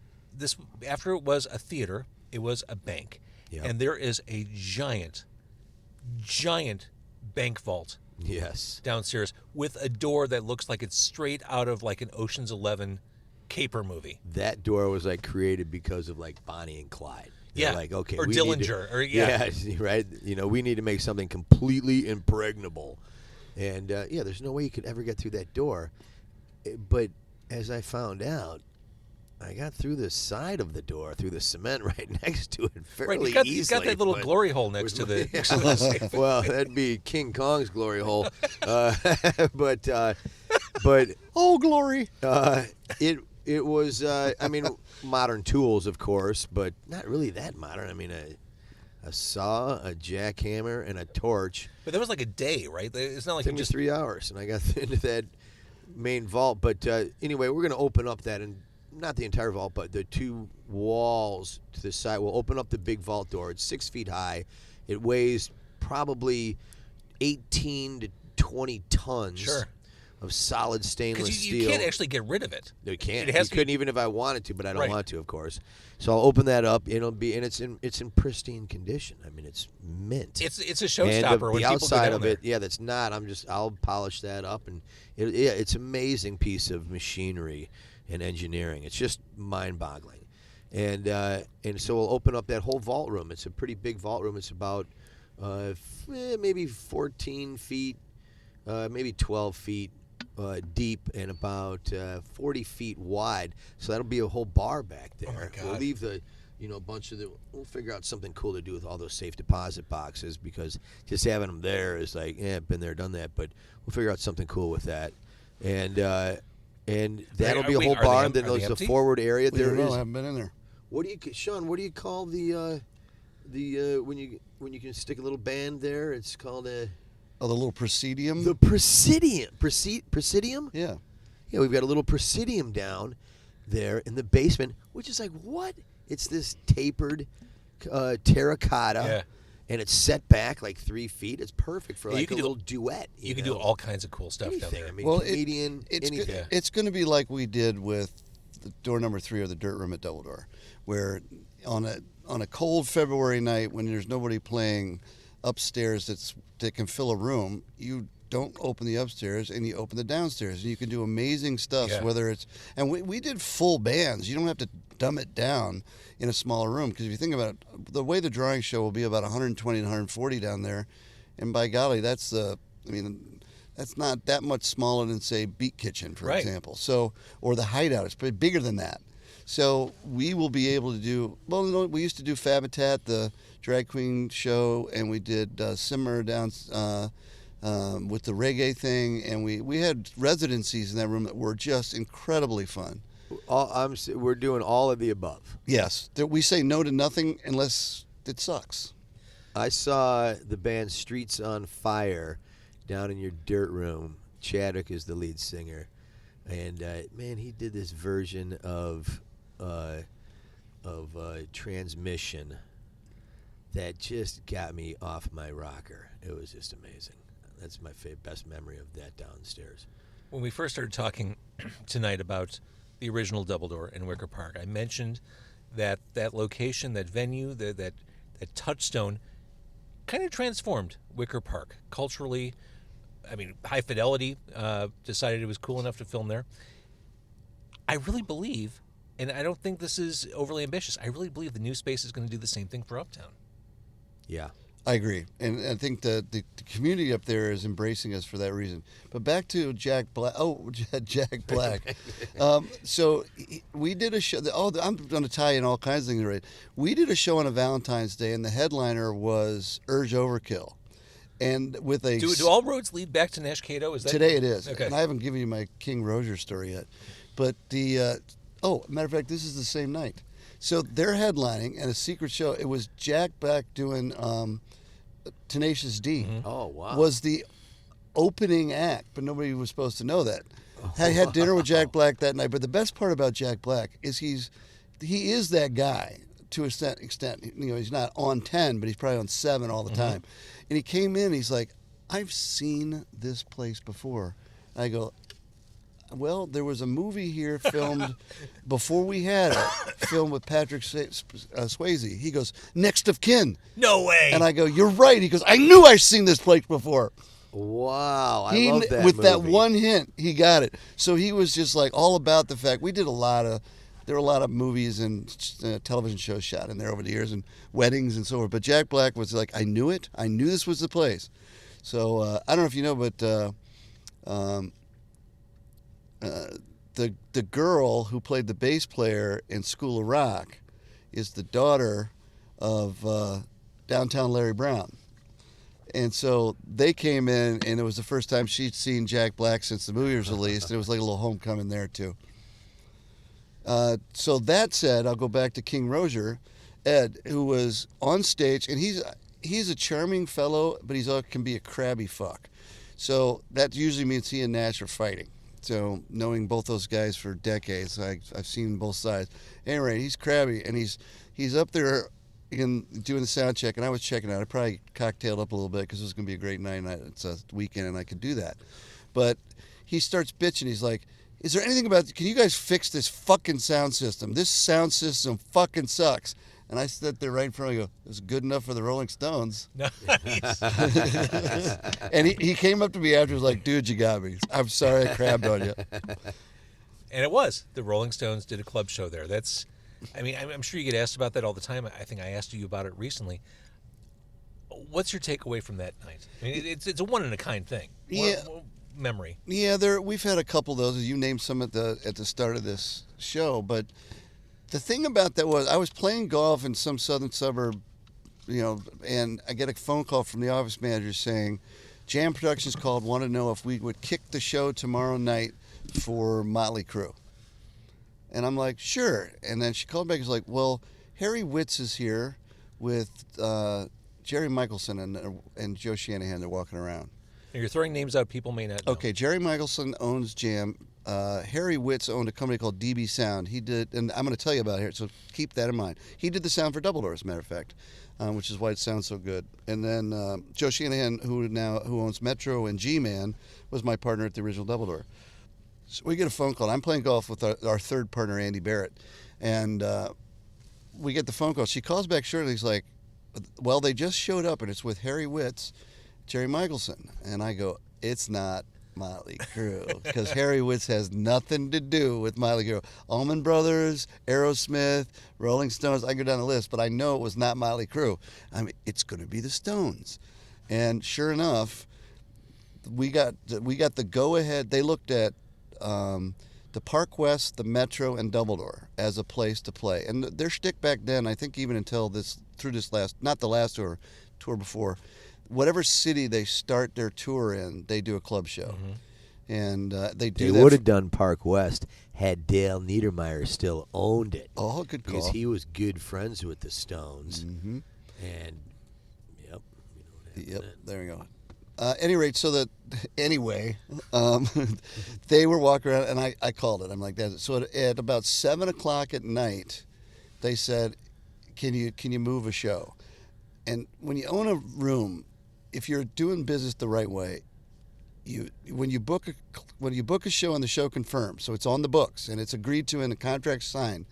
after it was a theater, it was a bank. Yeah. And there is a giant bank vault Yes. downstairs with a door that looks like it's straight out of like an Ocean's 11 caper movie. That door was created because of Bonnie and Clyde. They're Yeah. like, okay, Or we need to- Dillinger, or yeah. right. We need to make something completely impregnable, and there's no way you could ever get through that door. But as I found out, I got through the side of the door, through the cement right next to it fairly Right, you easily. got that little but glory hole next to the safe. well, that'd be King Kong's glory hole. But Oh, glory! it was modern tools, of course, but not really that modern. I mean, a saw, a jackhammer, and a torch. But that was like a day, right? It's not like It you took me just 3 hours, and I got into that main vault. But anyway, we're going to open up that, and not the entire vault, but the 2 walls to the side. We'll open up the big vault door. It's 6 feet high. It weighs probably 18 to 20 tons. Sure. Of solid stainless because steel. you can't actually get rid of it. You can't. It has You to couldn't be, even if I wanted to, but I don't Right. want to, of course. So I'll open that up. It'll be, and it's in pristine condition. I mean, it's mint. It's a and showstopper when the people go outside down of there. it, that's not. I'll polish that up, and it's an amazing piece of machinery and engineering. It's just mind-boggling, and so we'll open up that whole vault room. It's a pretty big vault room. It's about maybe 14 feet, maybe 12 feet. Deep and about 40 feet wide, so that'll be a whole bar back there. Oh my God. We'll leave the, a bunch of the. We'll figure out something cool to do with all those safe deposit boxes, because just having them there is like, been there, done that. But we'll figure out something cool with that, and that'll be a whole bar. And then there's the forward area. I haven't been in there. What do you, Sean? What do you call the when you can stick a little band there? It's called a. Oh, the little Presidium? The Presidium. Presidium? Yeah. Yeah, we've got a little Presidium down there in the basement, which is like, what? It's this tapered terracotta, Yeah. and it's set back like 3 feet. It's perfect for Yeah, you like a can do- little duet. You can do all kinds of cool stuff down anything. there. I mean, Well, comedian, it's anything. it's going to be like we did with the door number 3 or the dirt room at Double Door, where on a cold February night when there's nobody playing upstairs that can fill a room, you don't open the upstairs and you open the downstairs, and you can do amazing stuff. Yeah. Whether it's, and we did full bands. You don't have to dumb it down in a smaller room, because if you think about it, the way the drawing show will be about 120 and 140 down there, and by golly, that's not that much smaller than, say, Beat Kitchen, for Right. example. So, or the Hideout is pretty bigger than that. So we will be able to do, well, you know, we used to do Fabitat, the drag queen show, and we did Simmer down with the reggae thing, and we had residencies in that room that were just incredibly fun. We're doing all of the above. Yes, we say no to nothing unless it sucks. I saw the band Streets on Fire down in your dirt room. Chadwick is the lead singer, and man, he did this version of Transmission that just got me off my rocker. It was just amazing. That's my best memory of that downstairs. When we first started talking tonight about the original Double Door in Wicker Park, I mentioned that location, that venue, that touchstone kind of transformed Wicker Park culturally. I mean, High Fidelity decided it was cool enough to film there. I really believe, and I don't think this is overly ambitious, I really believe the new space is going to do the same thing for Uptown. Yeah. I agree, and I think the community up there is embracing us for that reason. But back to Jack Black. Oh, Jack Black. We did a show. I'm going to tie in all kinds of things. Right? We did a show on a Valentine's Day, and the headliner was Urge Overkill, and with a Do all roads lead back to Nash Cato? Is that today it is. Okay. And I haven't given you my King Roger story yet, but matter of fact, this is the same night. So they're headlining, and a secret show. It was Jack Black doing Tenacious D. Mm-hmm. Oh, wow. Was the opening act, but nobody was supposed to know that. I had dinner with Jack Black that night, but the best part about Jack Black is he is that guy to a extent. You know, he's not on 10, but he's probably on 7 all the time. And he came in, he's like, I've seen this place before. I go, well, there was a movie here filmed before we had it, filmed with Patrick Swayze. He goes, Next of Kin. No way. And I go, you're right. He goes, I knew I've seen this place before. Wow. I love that with movie. that one hint, he got it. So he was just like all about the fact. We did there were a lot of movies and television shows shot in there over the years, and weddings and so forth. But Jack Black was like, I knew it. I knew this was the place. So I don't know if you know, but the girl who played the bass player in School of Rock is the daughter of Downtown Larry Brown. And so they came in, and it was the first time she'd seen Jack Black since the movie was released. And it was like a little homecoming there, too. So that said, I'll go back to King Roger, Ed, who was on stage, and he's a charming fellow, but he can be a crabby fuck. So that usually means he and Nash are fighting. So knowing both those guys for decades, I've seen both sides. Anyway, he's crabby, and he's up there doing the sound check, and I was checking out. I probably cocktailed up a little bit because it was going to be a great night, and it's a weekend, and I could do that. But he starts bitching. He's like, is there anything can you guys fix this fucking sound system? This sound system fucking sucks. And I sit there right in front of him and go, it's good enough for the Rolling Stones. Nice. And he came up to me after, was like, dude, you got me. I'm sorry I crabbed on you. And it was. The Rolling Stones did a club show there. I'm sure you get asked about that all the time. I think I asked you about it recently. What's your takeaway from that night? I mean, it's a one-in-a-kind thing. Yeah. Memory. Yeah, we've had a couple of those. You named some at the start of this show, but the thing about that was I was playing golf in some southern suburb, and I get a phone call from the office manager saying, Jam Productions called, wanted to know if we would kick the show tomorrow night for Motley Crue. And I'm like, sure. And then she called back and was like, well, Harry Witz is here with Jerry Michelson and Joe Shanahan. They're walking around. Now you're throwing names out people may not know. Okay, Jerry Michelson owns Jam. Harry Witz owned a company called DB Sound. He did, and I'm going to tell you about it here, so keep that in mind. He did the sound for Double Door, as a matter of fact, which is why it sounds so good. And then Joe Shanahan, who owns Metro and G-Man, was my partner at the original Double Door. So we get a phone call. I'm playing golf with our third partner, Andy Barrett, and we get the phone call. She calls back shortly. He's like, well, they just showed up, and it's with Harry Witz, Jerry Michelson. And I go, it's not Motley Crue, because Harry Witz has nothing to do with Motley Crue. Allman Brothers, Aerosmith, Rolling Stones, I go down the list, but I know it was not Motley Crue. I mean, it's going to be the Stones. And sure enough, we got the go-ahead. They looked at the Park West, the Metro, and Doubledore as a place to play. And their shtick back then, I think even until through this last, not the last tour before, whatever city they start their tour in, they do a club show. Mm-hmm. And they would have done Park West had Dale Niedermeyer still owned it. Oh, good call. Because he was good friends with the Stones. Mm-hmm. And, yep. Yep, there we go. Any rate, they were walking around, and I called it. I'm like, that's it. So at about 7 o'clock at night, they said, can you move a show? And when you own a room, if you're doing business the right way, when you book a show and the show confirmed, so it's on the books and it's agreed to and the contract signed,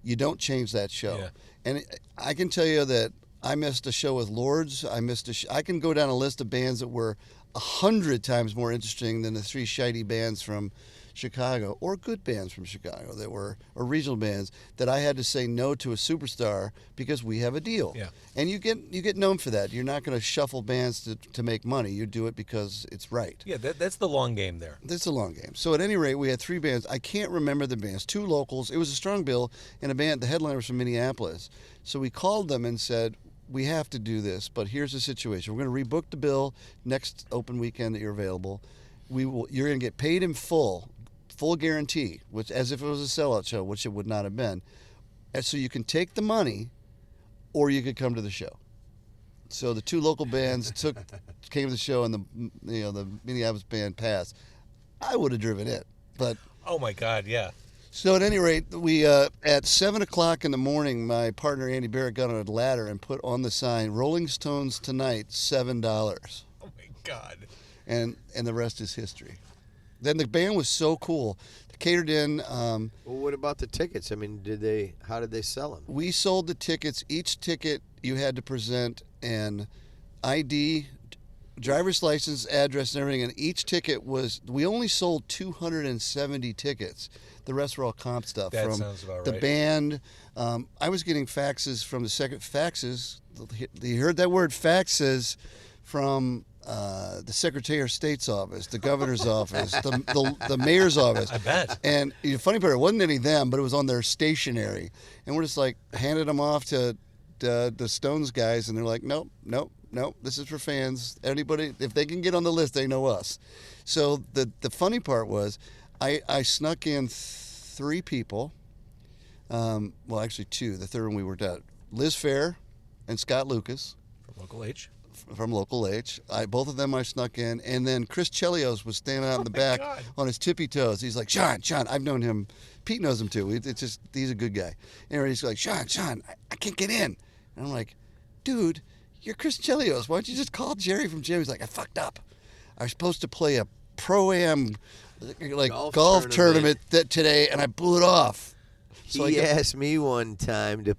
you don't change that show. Yeah. And I can tell you that I missed a show with Lords. I can go down a list of bands that were 100 times more interesting than the three shitey bands from Chicago, or good bands from Chicago that were, or regional bands that I had to say no to a superstar because we have a deal. Yeah. And you get known for that. You're not going to shuffle bands to make money. You do it because it's right. Yeah, that's the long game there. That's a long game. So at any rate, we had three bands. I can't remember the bands. Two locals. It was a strong bill, and a band. The headliner was from Minneapolis. So we called them and said, we have to do this, but here's the situation. We're going to rebook the bill next open weekend that you're available. You're going to get paid in full guarantee, which as if it was a sellout show, which it would not have been. And so you can take the money, or you could come to the show. So the two local bands came to the show, and the Minneapolis band passed. I would have driven it, but oh my God, yeah. So at any rate, we at 7 o'clock in the morning, my partner Andy Barrett got on a ladder and put on the sign, "Rolling Stones tonight, $7." Oh my God! And the rest is history. Then the band was so cool. They catered in. Well, what about the tickets? I mean, how did they sell them? We sold the tickets. Each ticket you had to present an ID, driver's license, address, and everything. And each ticket we only sold 270 tickets. The rest were all comp stuff. That from sounds about the right. band. I was getting faxes from faxes. You heard that word, faxes, from the Secretary of State's office, the governor's office, the mayor's office. I bet. And the funny part, it wasn't any of them, but it was on their stationery. And we're just like handed them off to the Stones guys, and they're like, nope, this is for fans. Anybody, if they can get on the list, they know us. So the funny part was, I snuck in three people. Well, actually two. The third one we worked out. Liz Fair and Scott Lucas. From Local H. From Local H. Both of them I snuck in. And then Chris Chelios was standing out in the back on his tippy toes. He's like, Sean, I've known him. Pete knows him too. It's just, he's a good guy. Anyway, he's like, Sean, I can't get in. And I'm like, dude, you're Chris Chelios. Why don't you just call Jerry from Jim? He's like, I fucked up. I was supposed to play a Pro-Am golf tournament today, and I blew it off. So he asked me one time to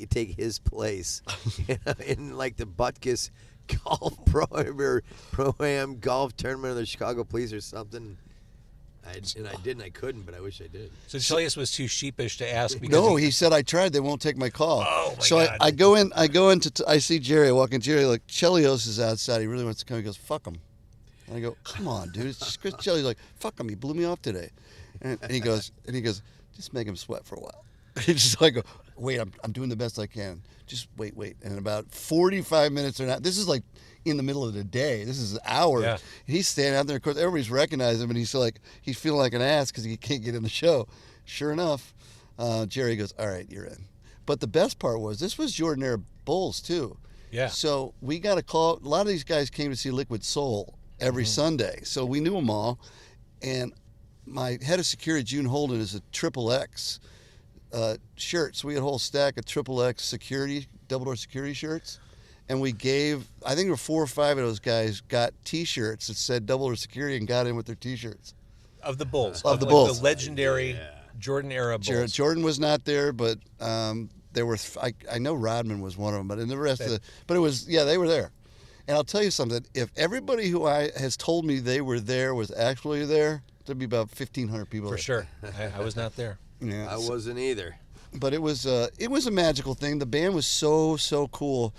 take his place in like the Butkus Pro-Am golf tournament of the Chicago Police or something. I didn't. I couldn't, but I wish I did. So Chelios was too sheepish to ask. No, he said I tried. They won't take my call. Oh my so God. I go in. I see Jerry. I walk in. Jerry, like, Chelios is outside. He really wants to come. He goes, fuck him. And I go, come on, dude. It's just Chris Chelios. He's like, fuck him. He blew me off today. And he goes, just make him sweat for a while. He's just like, wait, I'm doing the best I can. Just wait. And in about 45 minutes or not, this is like in the middle of the day. This is an hour. Yeah. He's standing out there. Of course, everybody's recognizing him, and he's feeling like an ass because he can't get in the show. Sure enough, Jerry goes, all right, you're in. But the best part was, this was Jordanaire Bulls too. Yeah. So we got a call. A lot of these guys came to see Liquid Soul every Sunday. So we knew them all. And my head of security, June Holden, is a XXX shirt. So we had a whole stack of XXX security, double-door security shirts. And we gave, I think there were 4 or 5 of those guys got T-shirts that said double-door security and got in with their T-shirts. Of the Bulls. Of the like Bulls. The legendary Jordan era Bulls. Jordan was not there, but there were. I know Rodman was one of them, but in the rest but it was they were there. And I'll tell you something. If everybody who has told me they were there was actually there, there'd be about 1,500 people. For there. sure. I was not there. Yeah, I wasn't either. But it was a magical thing. The band was so cool.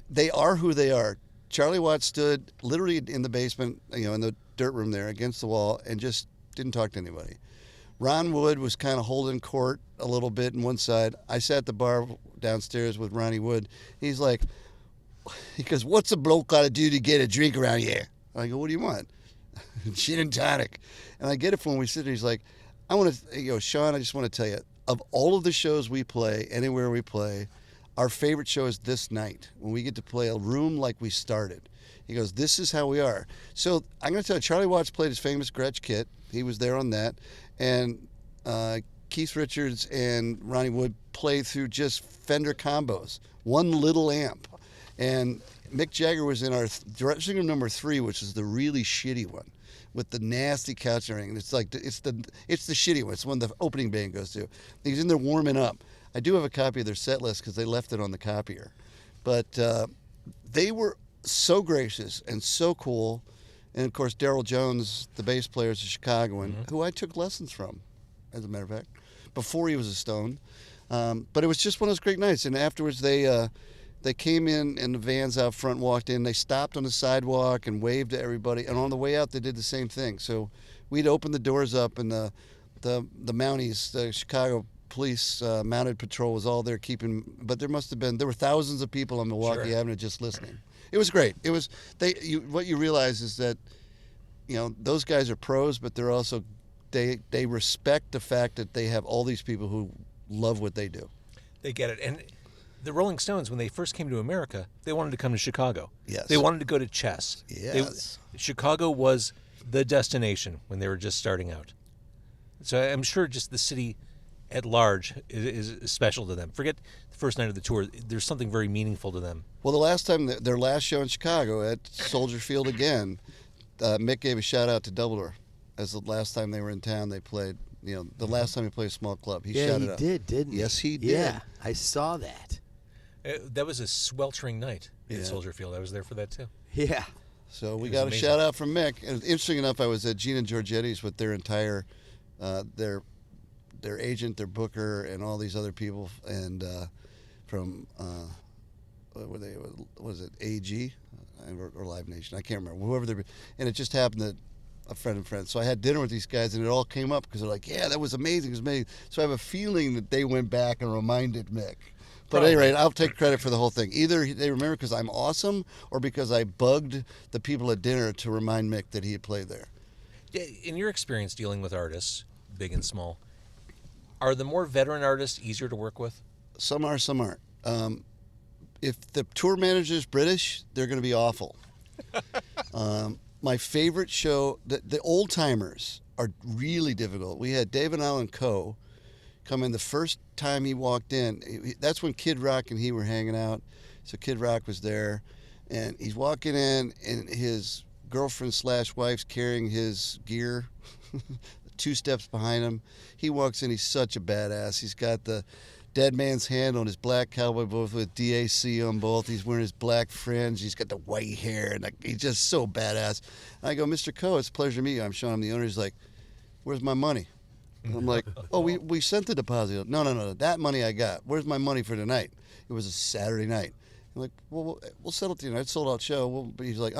They are who they are. Charlie Watts stood literally in the basement, in the dirt room there against the wall, and just didn't talk to anybody. Ron Wood was kind of holding court a little bit on one side. I sat at the bar downstairs with Ronnie Wood. He goes, "What's a bloke got to do to get a drink around here?" I go, "What do you want?" "Gin and tonic." And I get it from when we sit there. He's like, "I want to, Sean, I just want to tell you, of all of the shows we play, anywhere we play, our favorite show is this night when we get to play a room like we started." He goes, "This is how we are." So I'm going to tell you, Charlie Watts played his famous Gretsch kit. He was there on that. And Keith Richards and Ronnie Wood played through just Fender combos, one little amp. And Mick Jagger was in our dressing room number 3, which is the really shitty one, with the nasty couch and everything. It's like it's the shitty one. It's the one the opening band goes to. He's in there warming up. I do have a copy of their set list because they left it on the copier. But they were so gracious and so cool. And, of course, Daryl Jones, the bass player, is a Chicagoan, who I took lessons from, as a matter of fact, before he was a Stone. But it was just one of those great nights. And afterwards, they came in the vans out front, walked in. They stopped on the sidewalk and waved to everybody. And on the way out, they did the same thing. So we'd open the doors up, and the Mounties, the Chicago Police Mounted Patrol was all there keeping. But there were thousands of people on Milwaukee Avenue just listening. It was great. It was what you realize is that, those guys are pros, but they're also they respect the fact that they have all these people who love what they do. They get it. And the Rolling Stones, when they first came to America, they wanted to come to Chicago. Yes. They wanted to go to Chess. Yes. Chicago was the destination when they were just starting out. So I'm sure just the city at large is special to them. Forget the first night of the tour. There's something very meaningful to them. Well, the last time, their last show in Chicago at Soldier Field again, Mick gave a shout out to Dumbledore. As the last time they were in town, they played, the last time he played a small club. He shouted out. did, didn't he? Yes, he did. Yeah, I saw that. That was a sweltering night Yeah. at Soldier Field. I was there for that too. Yeah. So we was got amazing. a shout out from Mick. And interesting enough, I was at Gina Giorgetti's with their entire, their agent, their booker, and all these other people, and from what were they? Was it AG or Live Nation? I can't remember. Whoever they were, and it just happened that a friend. So I had dinner with these guys, and it all came up because they're like, "Yeah, that was amazing. It was amazing." So I have a feeling that they went back and reminded Mick. But at any rate, I'll take credit for the whole thing. Either they remember because I'm awesome, or because I bugged the people at dinner to remind Mick that he had played there. In your experience dealing with artists, big and small, are the more veteran artists easier to work with? Some are, some aren't. If the tour manager is British, they're going to be awful. My favorite show, the old timers are really difficult. We had David Allen Coe come in the first time he walked in. That's when Kid Rock and he were hanging out. So Kid Rock was there, and he's walking in, and his girlfriend / wife's carrying his gear 2 steps behind him. He walks in, he's such a badass. He's got the dead man's hand on his black cowboy boots with DAC on both. He's wearing his black fringe. He's got the white hair, and he's just so badass. And I go, "Mr. Coe, it's a pleasure to meet you." I'm showing him the owner. He's like, "Where's my money?" And I'm like, "Oh, we sent the deposit." No, that money I got. Where's my money for tonight? It was a Saturday night. I'm like, "Well, we'll settle it tonight. It's a sold out show." But he's like,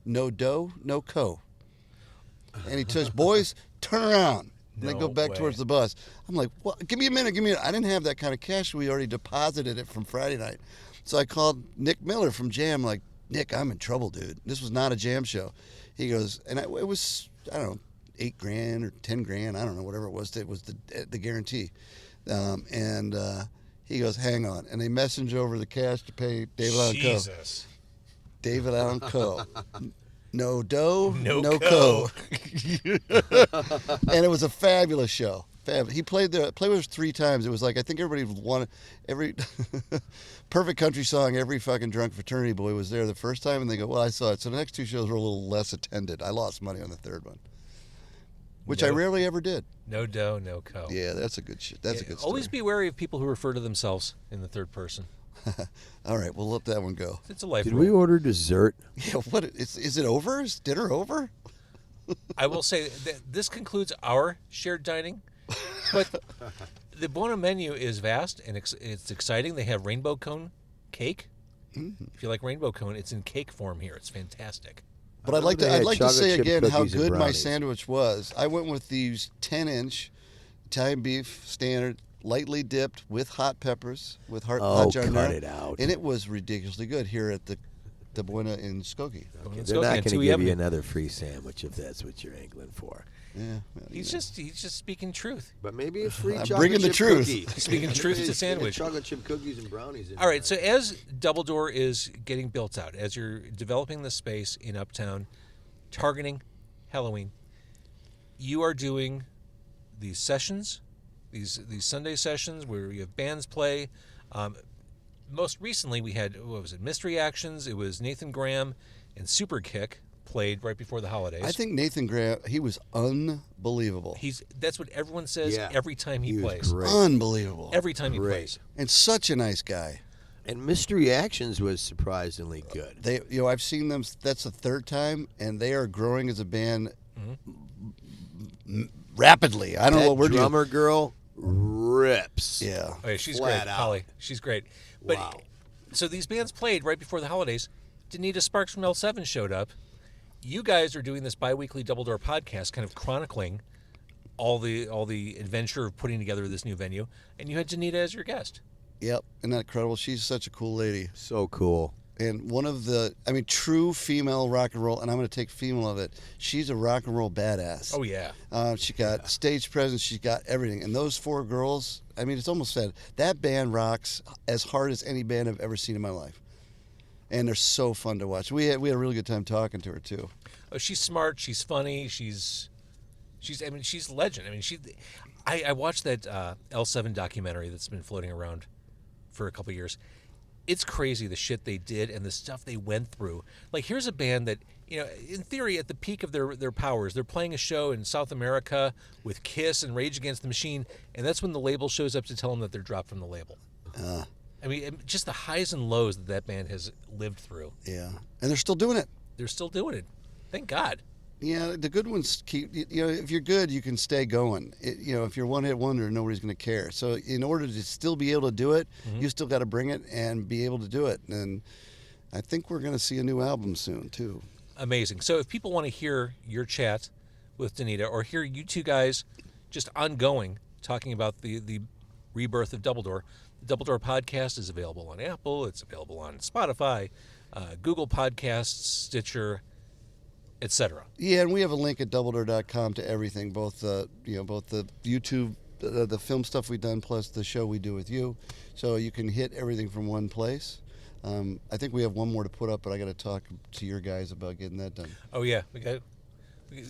"No dough, no co." And he says, "Boys, turn around." And they go back towards the bus. I'm like, "What? Give me a minute. I didn't have that kind of cash. We already deposited it from Friday night." So I called Nick Miller from Jam, like, "Nick, I'm in trouble, dude. This was not a Jam show." He goes, and it was, I don't know, $8,000 or $10,000. I don't know, whatever it was. It was the guarantee. And he goes, "Hang on." And they message over the cash to pay David Allen Coe. Jesus. David Allen Coe. No dough, No co. And it was a fabulous show. He played with us 3 times. It was like, I think everybody wanted every Perfect Country Song. Every fucking drunk fraternity boy was there the first time, and they go, "Well, I saw it." So the next 2 shows were a little less attended. I lost money on the 3rd one. which I rarely ever did. No dough, no co. Yeah, that's a good shit. That's a good story. Always be wary of people who refer to themselves in the third person. All right, we'll let that one go. It's a life Did rule. we order dessert? Yeah, what is it over? Is dinner over? I will say that this concludes our shared dining, but the Buono menu is vast and it's exciting. They have rainbow cone cake. If you like rainbow cone, it's in cake form here. It's fantastic. But I'd like to say again how good my brownies. sandwich was. I went with these 10-inch Italian beef standard, lightly dipped with hot peppers, with hot giardiniera. cut it out. And it was ridiculously good here at the Buena in Skokie. They're not going to give you another free sandwich if that's what you're angling for. Yeah, He's just speaking truth. But maybe a free I'm chocolate bringing the chip truth. cookie. Speaking truth to sandwich. Chocolate chip cookies and brownies. All right, so as Double Door is getting built out, as you're developing the space in Uptown, targeting Halloween, you are doing these sessions, these Sunday sessions where you have bands play. Most recently, we had, Mystery Actions. It was Nathan Graham and Super Kick played right before the holidays. I think Nathan Graham, he was unbelievable. That's what everyone says every time he plays. Great. Unbelievable. Every time he plays. And such a nice guy. And Mystery Actions was surprisingly good. They, I've seen them. That's the third time, and they are growing as a band rapidly. I don't know what we're doing. Drummer girl rips. Yeah. Oh, yeah, she's Flat great, out. Holly. She's great. But, Wow. So these bands played right before the holidays. Danita Sparks from L7 showed up. You guys are doing this bi-weekly Double Door podcast, kind of chronicling all the adventure of putting together this new venue, and you had Danita as your guest. Yep. Isn't that incredible? She's such a cool lady. So cool. And one of the, true female rock and roll, and I'm going to take female of it. She's a rock and roll badass. Oh, yeah. She got stage presence. She's got everything. And those four girls, it's almost sad. That band rocks as hard as any band I've ever seen in my life. And they're so fun to watch. We had a really good time talking to her, too. Oh, she's smart. She's funny. She's a legend. I watched that L7 documentary that's been floating around for a couple of years. It's crazy the shit they did and the stuff they went through. Like, here's a band that, in theory, at the peak of their powers, they're playing a show in South America with Kiss and Rage Against the Machine, and that's when the label shows up to tell them that they're dropped from the label. Just the highs and lows that band has lived through. Yeah. And they're still doing it. They're still doing it. Thank God. Yeah, the good ones keep, if you're good, you can stay going. If you're one-hit wonder, nobody's going to care. So in order to still be able to do it, you still got to bring it and be able to do it. And I think we're going to see a new album soon, too. Amazing. So if people want to hear your chat with Danita or hear you two guys just ongoing talking about the rebirth of Double Door, the Double Door podcast is available on Apple. It's available on Spotify, Google Podcasts, Stitcher, etc. Yeah, and we have a link at doubledoor.com to everything, both the YouTube, the film stuff we've done, plus the show we do with you. So you can hit everything from one place. I think we have one more to put up, but I got to talk to your guys about getting that done. Oh yeah, we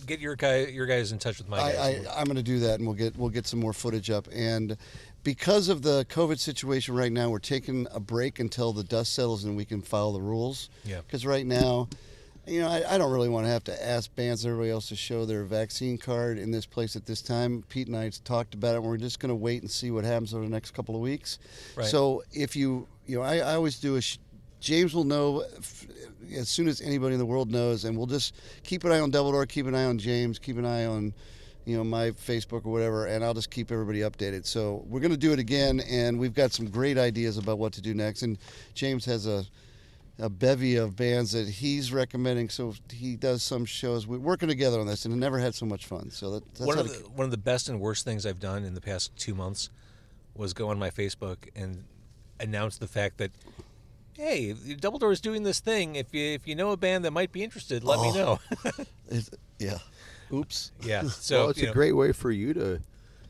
get your guys in touch with my guys. I'm going to do that, and we'll get some more footage up. And because of the COVID situation right now, we're taking a break until the dust settles and we can follow the rules. Yeah. Because right now, I don't really want to have to ask bands, everybody else, to show their vaccine card in this place at this time. Pete and I talked about it, and we're just going to wait and see what happens over the next couple of weeks. Right. So if I always do James will know as soon as anybody in the world knows, and we'll just keep an eye on Double Door, keep an eye on James, keep an eye on my Facebook or whatever, and I'll just keep everybody updated. So we're going to do it again, and we've got some great ideas about what to do next. And James has a bevy of bands that he's recommending, so he does some shows. We're working together on this, and it never had so much fun. So that's one of the best and worst things I've done in the past 2 months was go on my Facebook and announce the fact that, hey, Double Door is doing this thing. If you know a band that might be interested, let me know. Yeah. Oops. Yeah. So It's a great way for you to.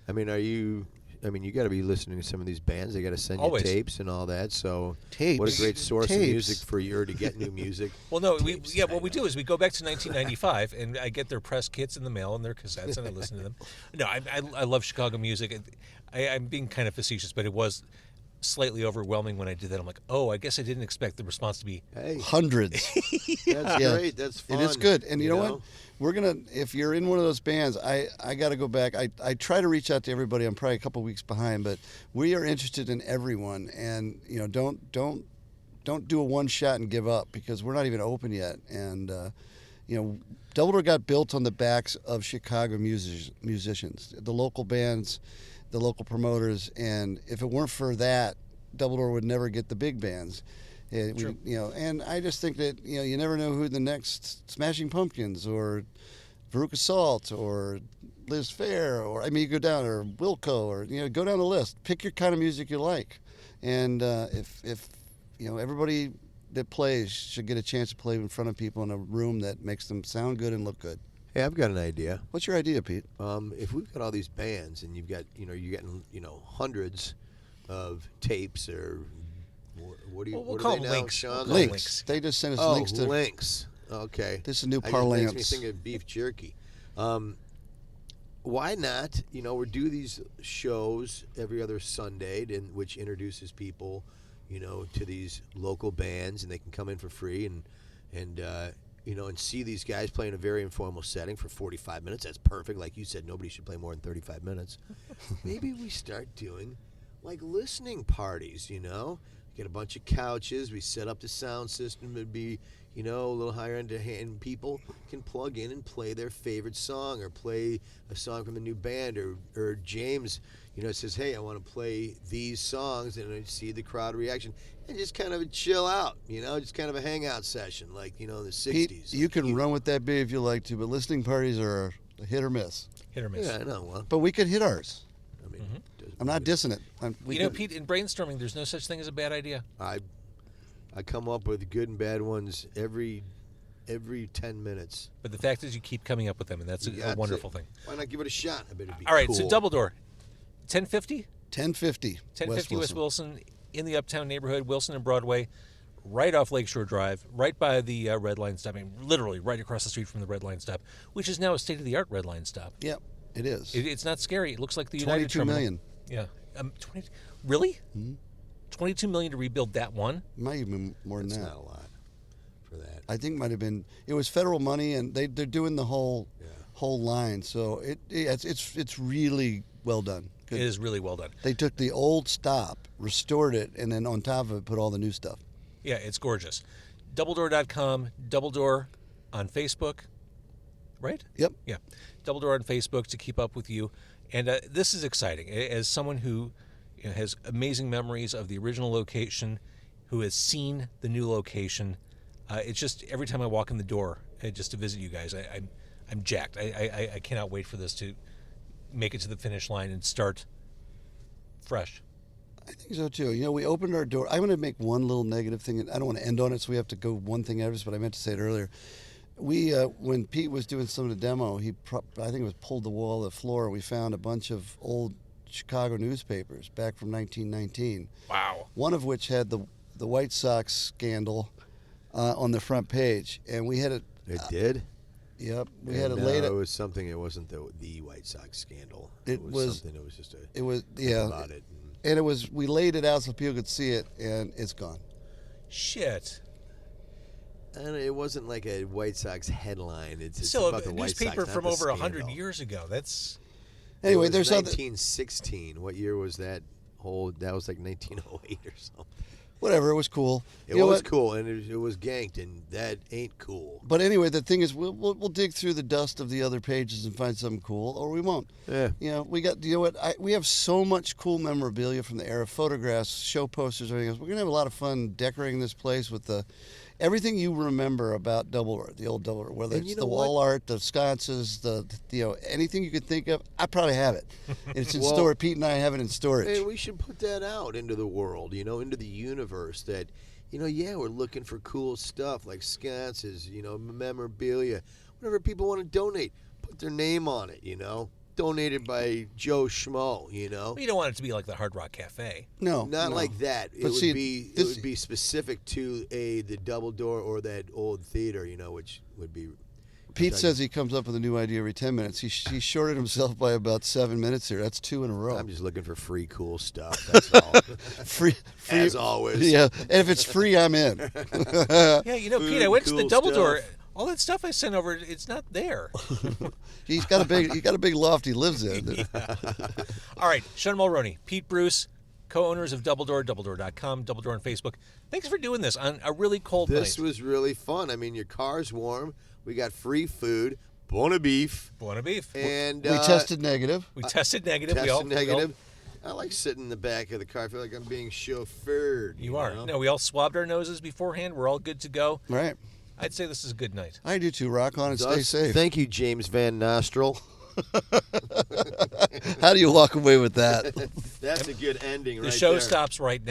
You got to be listening to some of these bands. They got to send you Always. tapes and all that. So Tapes. what a great source of Tapes. music for you to get new music. Well, no, what we do is we go back to 1995, and I get their press kits in the mail and their cassettes, and I listen to them. No, I love Chicago music. I'm being kind of facetious, but it was slightly overwhelming when I did that. I'm like, oh, I guess I didn't expect the response to be Hey, hundreds. that's Yeah. great. That's fun. It is good. And you know what? We're going to, if you're in one of those bands, I got to go back. I try to reach out to everybody. I'm probably a couple weeks behind, but we are interested in everyone. And, don't do a one shot and give up, because we're not even open yet. And, Double Door got built on the backs of Chicago musicians, the local bands, the local promoters. And if it weren't for that, Double Door would never get the big bands. And I just think that you never know who the next Smashing Pumpkins or Veruca Salt or Liz Phair, or you go down, or Wilco, or go down the list. Pick your kind of music you like, and if everybody that plays should get a chance to play in front of people in a room that makes them sound good and look good. Hey, I've got an idea. What's your idea, Pete? If we've got all these bands and you've got you're getting hundreds of tapes, or what do you we'll what call are they them now, links. Sean? Links. They just sent us links to links. Okay. This is a new That parlance. makes me think of beef jerky. Why not? We do these shows every other Sunday, which introduces people, to these local bands, and they can come in for free and see these guys play in a very informal setting for 45 minutes. That's perfect. Like you said, nobody should play more than 35 minutes. Maybe we start doing like listening parties, Get a bunch of couches. We set up the sound system. It'd be, a little higher end, and people can plug in and play their favorite song, or play a song from the new band, or James, says, hey, I want to play these songs, and I see the crowd reaction, and just kind of chill out, just kind of a hangout session, like, in the 60s. Pete, you can run with that bit if you like to, but listening parties are a hit or miss. Hit or miss. Yeah, I know. Well, But we could hit ours. I mean, I'm not dissing it. Pete, in brainstorming, there's no such thing as a bad idea. I come up with good and bad ones every 10 minutes. But the fact is, you keep coming up with them, and that's a wonderful thing. Why not give it a shot? I bet it'd be All right, cool. so Double Door, 1050? 1050. 1050 West Wilson, in the Uptown neighborhood, Wilson and Broadway, right off Lakeshore Drive, right by the Red Line stop. Literally right across the street from the Red Line stop, which is now a state-of-the-art Red Line stop. Yep, it is. It's not scary. It looks like the United 22 Terminal. million. Yeah. 20, really? Mm-hmm. 22 million to rebuild that one? Might even be more than That's that. not a lot for that. I think it might have been. It was federal money, and they're doing the whole line. So it's really well done. Good. It is really well done. They took the old stop, restored it, and then on top of it put all the new stuff. Yeah, it's gorgeous. Doubledoor.com, Double Door on Facebook, right? Yep. Yeah. Double Door on Facebook to keep up with you. And this is exciting. As someone who has amazing memories of the original location, who has seen the new location, it's just every time I walk in the door just to visit you guys, I'm jacked. I cannot wait for this to make it to the finish line and start fresh. I think so too. We opened our door. I'm going to make one little negative thing. I don't want to end on it, so we have to go one thing at it, but I meant to say it earlier. We, when Pete was doing some of the demo, I think it was pulled the wall, the floor. We found a bunch of old Chicago newspapers back from 1919. Wow. One of which had the White Sox scandal on the front page, and we had it. It did? Yep, we had it laid. It was something. It wasn't the White Sox scandal. It was something. It was just a. It was about it. And it was. We laid it out so people could see it, and it's gone. Shit. And it wasn't like a White Sox headline. It's Still, about a the White newspaper Sox, from not the over 100 scandal. years ago. That's Anyway, It was there's other. 1916. What year was that? That was like 1908 or something. Whatever. It was cool. It You know was what? cool, and it was ganked, and that ain't cool. But anyway, the thing is, we'll dig through the dust of the other pages and find something cool, or we won't. Yeah. We got. You know what? We have so much cool memorabilia from the era, photographs, show posters, everything else. We're gonna have a lot of fun decorating this place with everything you remember about Double Door, the old Double Door, whether And it's you the know wall what? art, the sconces, anything you could think of. I probably have it. It's in Well, storage. Pete and I have it in storage. And we should put that out into the world, into the universe. That, we're looking for cool stuff like sconces, memorabilia, whatever people want to donate. Put their name on it, Donated by Joe Schmo, you don't want it to be like the Hard Rock Cafe. No, Not no. like that. It But would see, be this- it would be specific to the Double Door or that old theater, which would be Pete says he comes up with a new idea every 10 minutes. He shorted himself by about 7 minutes here. That's 2 in a row. I'm just looking for free, cool stuff. That's all. free, As always. Yeah, and if it's free, I'm in. Yeah, you know, Pete, I went to the cool Double Door. stuff. All that stuff I sent over, it's not there. He's got a big loft he lives in. All right, Sean Mulroney, Pete Bruce, co-owners of Double Door, doubledoor.com, Double Door on Facebook. Thanks for doing this on a really cold night. This was really fun. I mean, your car's warm. We got free food. Buona beef. Buona beef. And We tested negative. We tested negative. Tested negative. I like sitting in the back of the car. I feel like I'm being chauffeured. You are. know? No, we all swabbed our noses beforehand. We're all good to go. Right. I'd say this is a good night. I do too. Rock on and stay safe. Thank you, James Van Nostril. How do you walk away with that? That's a good ending right The show there. stops right now.